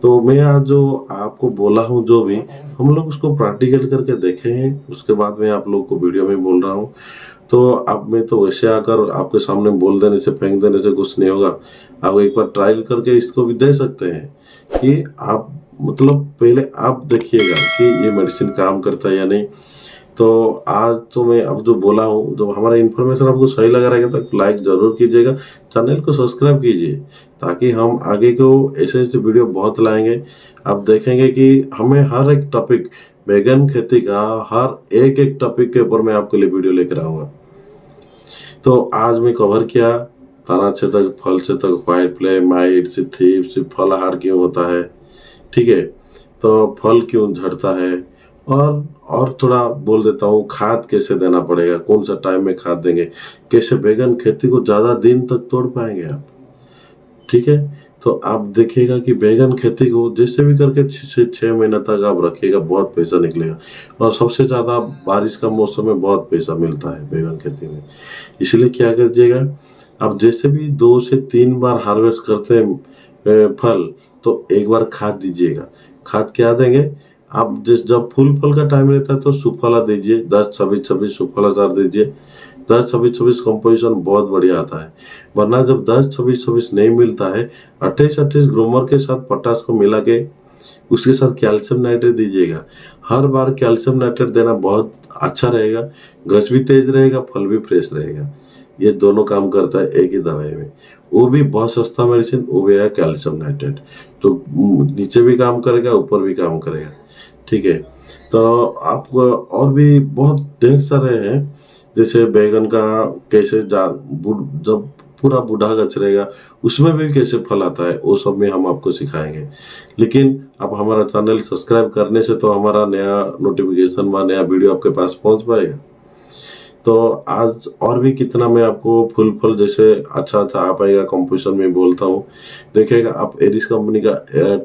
S1: तो मैं आज जो आपको बोला हूँ, जो भी हम लोग उसको प्रैक्टिकल करके देखे हैं, उसके बाद मैं आप लोग को वीडियो में बोल रहा हूँ। तो अब मैं तो वैसे आकर आपके सामने बोल देने से, फेंक देने से कुछ नहीं होगा। आप एक बार ट्रायल करके इसको भी दे सकते हैं कि आप मतलब पहले आप देखिएगा कि ये मेडिसिन काम करता है या नहीं। तो आज तो मैं अब जो बोला हूँ, जो हमारा इन्फॉर्मेशन आपको सही लगा रहेगा तो लाइक जरूर कीजिएगा, चैनल को सब्सक्राइब कीजिए, ताकि हम आगे को ऐसे ऐसे वीडियो बहुत लाएंगे। आप देखेंगे कि हमें हर एक टॉपिक, बैगन खेती का हर एक टॉपिक के ऊपर मैं आपके लिए वीडियो लेकर आऊँगा। तो आज मैं कवर किया ताना छेदक, फल छेदक, व्हाइट फ्लाई, माइट, थीप्स, फलाहार क्यों होता है, ठीक है, तो फल क्यों झड़ता है, और थोड़ा बोल देता हूँ खाद कैसे देना पड़ेगा, कौन सा टाइम में खाद देंगे, कैसे बैगन खेती को ज्यादा दिन तक तोड़ पाएंगे आप। ठीक है, तो आप देखिएगा कि बैगन खेती को जैसे भी करके 6 से 6 महीना तक आप रखिएगा, बहुत पैसा निकलेगा। और सबसे ज्यादा बारिश का मौसम में बहुत पैसा मिलता है बैगन खेती में। इसलिए क्या कीजिएगा, आप जैसे भी 2 से 3 बार हार्वेस्ट करते हैं फल, तो एक बार खाद दीजिएगा। खाद क्या देंगे आप, जब फूल फल का टाइम रहता है तो सुफला दीजिए, 10-26-26 सुफला 4 दीजिए। 10-26-26 कंपोजिशन बहुत बढ़िया आता है। वरना जब 10-26-26 नहीं मिलता है, 28-28 ग्रोमर के साथ पोटाश को मिला के उसके साथ कैल्शियम नाइट्रेट दीजिएगा। हर बार कैल्शियम नाइट्रेट देना बहुत अच्छा रहेगा, गछ भी तेज रहेगा, फल भी फ्रेश रहेगा। ये दोनों काम करता है एक ही दवाई में। वो भी बहुत सस्ता मेडिसिन, वो भी है कैल्शियम नाइट्रेट, तो नीचे भी काम करेगा, ऊपर भी काम करेगा। ठीक है, तो आपको और भी बहुत ढेर सारे हैं, जैसे बैगन का कैसे जब पूरा बूढ़ा गच रहेगा उसमें भी कैसे फल आता है, वो सब में हम आपको सिखाएंगे। लेकिन आप हमारा चैनल सब्सक्राइब करने से तो हमारा नया नोटिफिकेशन व नया वीडियो आपके पास पहुंच पाएगा। तो आज और भी कितना मैं आपको फुल फल जैसे अच्छा आ पाएगा कंपोजिशन में बोलता हूँ। देखिएगा आप एरिस कंपनी का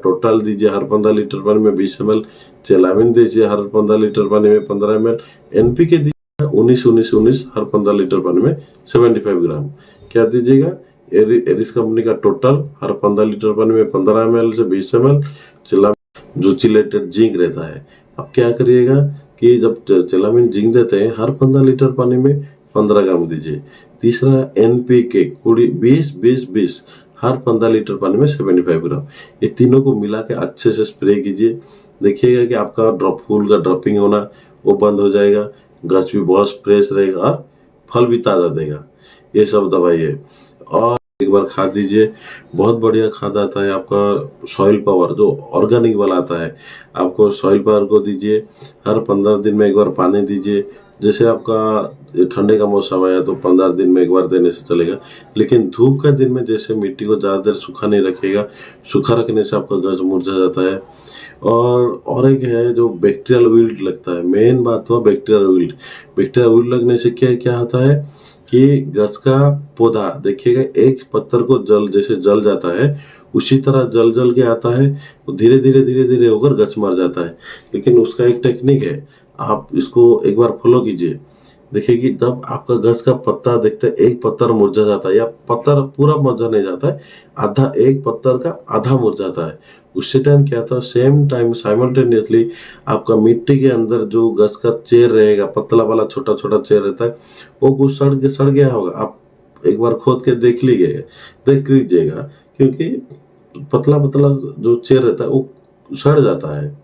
S1: टोटल दीजिए हर 15 लीटर पानी में 20 ml, चेलामिन दीजिए हर 15 लीटर पानी में 15 ml, एनपीके दीजिए 19-19-19 हर 15 लीटर पानी में 75 ग्राम। क्या दीजिएगा, एरिस कंपनी का टोटल हर 15 लीटर पानी में 15 ml से 20 ml, चेलामिन जो चिलेटेड जिंक रहता है। अब क्या करिएगा कि जब चेलामिन जिंक देते हैं हर 15 लीटर पानी में 15 ग्राम दीजिए। तीसरा एनपीके 20-20-20 हर 15 लीटर पानी में 75 ग्राम। ये तीनों को मिला के अच्छे से स्प्रे कीजिए। देखिएगा कि आपका फूल का ड्रॉपिंग होना वो बंद हो जाएगा, गछ भी बहुत फ्रेश रहेगा और फल भी ताज़ा देगा। ये सब दवाई है। और एक बार खाद दीजिए, बहुत बढ़िया खाद आता है आपका सॉइल पावर, जो ऑर्गेनिक वाला आता है। आपको सॉइल पावर को दीजिए, हर 15 दिन में एक बार पानी दीजिए। जैसे आपका ठंडे का मौसम आया तो 15 दिन में एक बार देने से चलेगा। लेकिन धूप का दिन में जैसे मिट्टी को ज़्यादा देर सूखा नहीं रखेगा, सूखा रखने से आपका गज मुरझा जाता है। और एक है जो बैक्टीरियल विल्ट लगता है, मेन बात हुआ बैक्टीरियल विल्ट। बैक्टीरियल विल्ट लगने से क्या होता है कि गछ का पौधा देखिएगा, एक पत्थर को जैसे जल जाता है उसी तरह जल के आता है, धीरे धीरे होकर गछ मर जाता है। लेकिन उसका एक टेक्निक है, आप इसको एक बार फॉलो कीजिए। देखिए कि जब आपका गज का पत्ता देखते हैं एक पत्तर मुरझा जाता है, या पत्तर पूरा मुरझा नहीं जाता है, आधा, एक पत्तर का आधा मुरझाता है, उसी टाइम क्या था, सेम टाइम साइमल्टेनियसली आपका मिट्टी के अंदर जो गज का चेर रहेगा, पतला वाला छोटा छोटा चेर रहता है, वो कुछ सड़ गया होगा। आप एक बार खोद के देख लीजिएगा, क्योंकि पतला पतला जो चेर रहता है वो सड़ जाता है।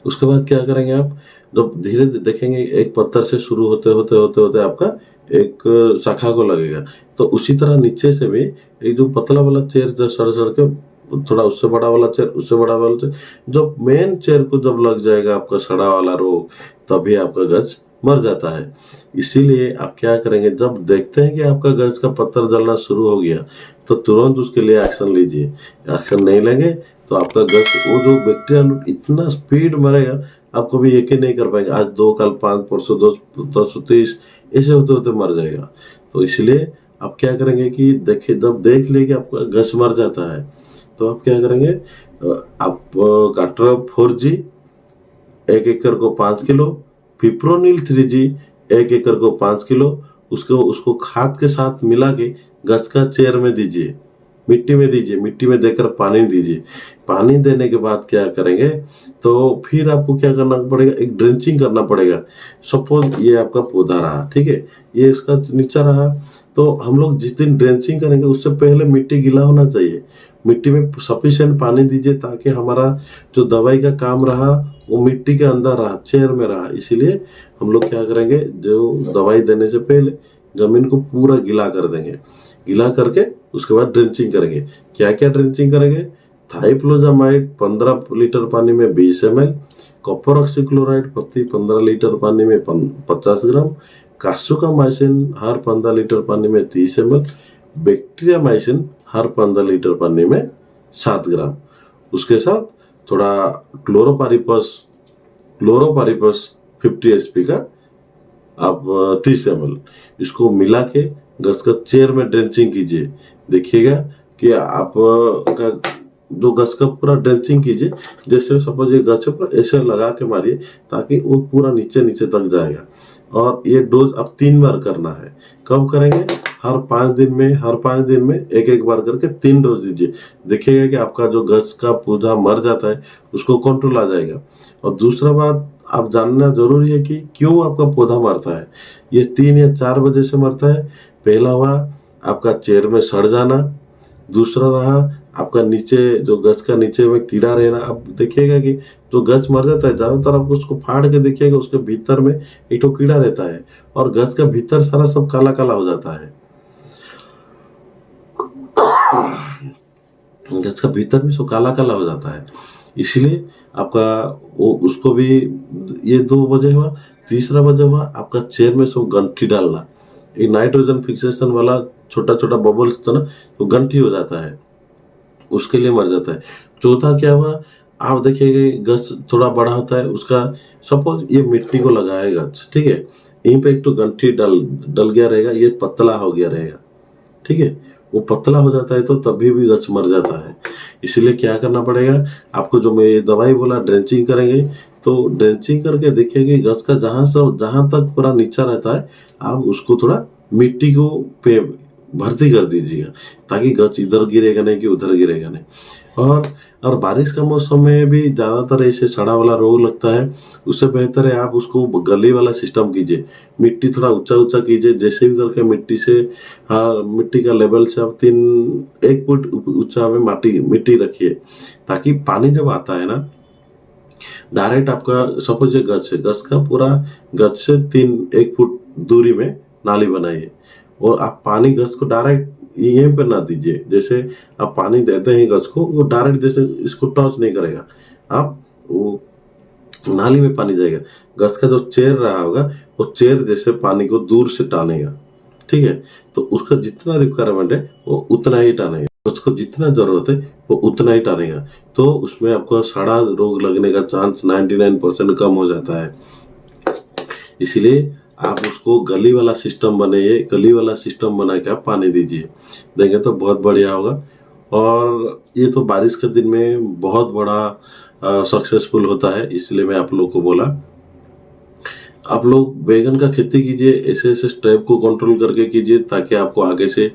S1: उसके बाद क्या करेंगे आप, जब धीरे धीरे देखेंगे एक पत्थर से शुरू होते होते होते होते आपका एक शाखा को लगेगा, तो उसी तरह नीचे से भी एक जो पतला वाला चेर जो सड़ सड़ के थोड़ा उससे बड़ा वाला चेर, उससे बड़ा वाला चेर, जब मेन चेर को जब लग जाएगा आपका सड़ा वाला रोग, तभी आपका गज मर जाता है। इसीलिए आप क्या करेंगे, जब देखते हैं कि आपका गज का पत्थर जलना शुरू हो गया, तो तुरंत उसके लिए एक्शन लीजिए। एक्शन नहीं लेंगे तो आपका गज, वो जो बैक्टीरिया लूट इतना स्पीड मरेगा, आप कभी यकीन नहीं कर पाएंगे, आज 2 कल 5 परसों 10 ऐसे होते होते मर जाएगा। तो इसलिए आप क्या करेंगे कि देखिए, जब देख लिए कि आपका गज मर जाता है, तो आप क्या करेंगे, आप काट्रा 4G 1 एकड़ को 5 किलो, फिप्रोनिल 3G 1 एकड़ को 5 किलो, उसको खाद के साथ मिला के गज का चेर में दीजिए, मिट्टी में दीजिए, मिट्टी में देकर पानी दीजिए। पानी देने के बाद क्या करेंगे, तो फिर आपको क्या करना पड़ेगा, एक ड्रेंचिंग करना पड़ेगा। सपोज ये आपका पौधा रहा, ठीक है, ये इसका नीचा रहा, तो हम लोग जिस दिन ड्रेंचिंग करेंगे उससे पहले मिट्टी गीला होना चाहिए, मिट्टी में सफिशिएंट पानी दीजिए, ताकि हमारा जो दवाई का काम रहा वो मिट्टी के अंदर रहा, चेर में रहा। इसीलिए हम लोग क्या करेंगे, जो दवाई देने से पहले जमीन को पूरा गीला कर देंगे, गीला करके उसके बाद ड्रेंचिंग करेंगे। क्या क्या ड्रेंचिंग करेंगे, थाइफ्लोजामाइड 15 लीटर पानी में 20 ml, कॉपर ऑक्सीक्लोराइड प्रति 15 लीटर पानी में 50 ग्राम, कार्सुकामाइसिन हर 15 लीटर पानी में 30 ml, बैक्टीरियामाइसिन हर 15 लीटर पानी में 7 ग्राम। उसके साथ थोड़ा क्लोरोपारिपस 50 SP का आप 30 ml, इसको मिला के गज का चेर में ड्रेंचिंग कीजिए। देखिएगा कि आप का जो गज का पूरा ड्रेंचिंग कीजिए, जैसे सपोज ये गज पर ऐसे लगा के मारिए, ताकि वो पूरा नीचे नीचे तक जाएगा। और ये डोज आप 3 बार करना है। कब करेंगे, हर 5 दिन में एक एक बार करके 3 डोज दीजिए। देखिएगा कि आपका जो गज का पौधा मर जाता है उसको कंट्रोल आ जाएगा। और दूसरा बात आप जानना जरूरी है कि क्यों आपका पौधा मरता है। ये 3 या 4 वजह से मरता है। पहला हुआ आपका चेर में सड़ जाना, दूसरा रहा आपका नीचे जो गज का नीचे में कीड़ा रहना। अब देखिएगा कि जो गज मर जाता है, ज्यादातर आप उसको फाड़ के देखिएगा, उसके भीतर में एक तो कीड़ा रहता है, और गज का भीतर सारा सब काला काला हो जाता है। गज का भीतर भी सब काला काला हो जाता है। इसलिए आपका वो उसको भी, ये 2 वजह हुआ। तीसरा वजह हुआ आपका चेर में सब गंठी डालना, ये नाइट्रोजन फिक्सेशन वाला छोटा छोटा बबल्स था ना, तो गंठी हो जाता है, उसके लिए मर जाता है। चौथा क्या हुआ, आप देखिएगा गज थोड़ा बड़ा होता है उसका, सपोज ये मिट्टी को लगाए गज, ठीक है, यहीं पे एक तो गंठी डल गया रहेगा, ये पतला हो गया रहेगा, ठीक है, वो पतला हो जाता है तो तभी भी गज मर जाता है। इसलिए क्या करना पड़ेगा आपको, जो मैं ये दवाई बोला ड्रेंचिंग करेंगे, तो ड्रेंचिंग करके देखिएगा गज का जहां तक पूरा नीचा रहता है, आप उसको थोड़ा मिट्टी को पे भर्ती कर दीजिएगा, ताकि गज इधर गिरेगा नहीं कि उधर गिरेगा नहीं। और बारिश का मौसम में भी ज्यादातर ऐसे सड़ा वाला रोग लगता है। उससे बेहतर है आप उसको गली वाला सिस्टम कीजिए, मिट्टी थोड़ा ऊंचा ऊंचा कीजिए, जैसे भी करके मिट्टी का लेवल से आप 1 फुट ऊंचा में मिट्टी रखिए, ताकि पानी जब आता है ना डायरेक्ट आपका, सपोज ये गज है, गज का पूरा गज से 1 फुट दूरी में नाली बनाइए, और आप पानी गज को डायरेक्ट यहीं पे ना दीजिए। जैसे आप पानी देते हैं गज को, वो डायरेक्ट जैसे इसको टच नहीं करेगा, आप वो नाली में पानी जाएगा, गज का जो चेर रहा होगा वो चेर जैसे पानी को दूर से टानेगा, ठीक है। तो उसका जितना रिक्वायरमेंट है वो उतना ही टानेगा, उसको जितना जरूरत है वो उतना ही टानेगा, तो उसमें आपको सड़ा रोग लगने का चांस 99% कम हो जाता है। इसलिए आप उसको गली वाला सिस्टम बनाइए, गली वाला सिस्टम बना के आप पानी दीजिए, देंगे तो बहुत बढ़िया होगा। और ये तो बारिश के दिन में बहुत बड़ा सक्सेसफुल होता है, इसलिए मैं आप लोग को बोला। आप लोग बैगन का खेती कीजिए, ऐसे ऐसे स्टेप को कंट्रोल करके कीजिए ताकि आपको आगे से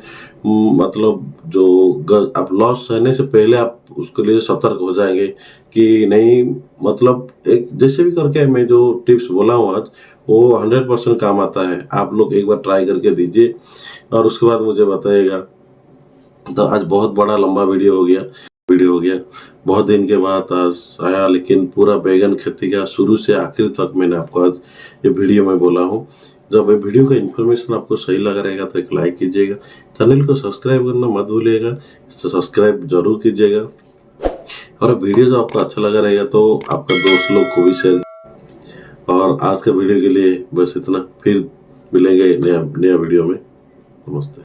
S1: मतलब जो आप लॉस सहने से पहले आप उसके लिए सतर्क हो जाएंगे कि नहीं, मतलब एक जैसे भी करके मैं जो टिप्स बोला हूँ आज वो 100% काम आता है। आप लोग एक बार ट्राई करके दीजिए और उसके बाद मुझे बताइएगा। तो आज बहुत बड़ा लंबा वीडियो हो गया, बहुत दिन के बाद आज आया, लेकिन पूरा बैगन खेती का शुरू से आखिर तक मैंने आपको आज ये वीडियो में बोला हूँ। जब ये वीडियो का इन्फॉर्मेशन आपको सही लग रहेगा तो एक लाइक कीजिएगा, चैनल को सब्सक्राइब करना मत भूलिएगा, सब्सक्राइब जरूर कीजिएगा और वीडियो जो आपको अच्छा लगा रहेगा तो आपका दोस्त लोग को भी शेयर। और आज के वीडियो के लिए बस इतना, फिर मिलेंगे नया वीडियो में। नमस्ते।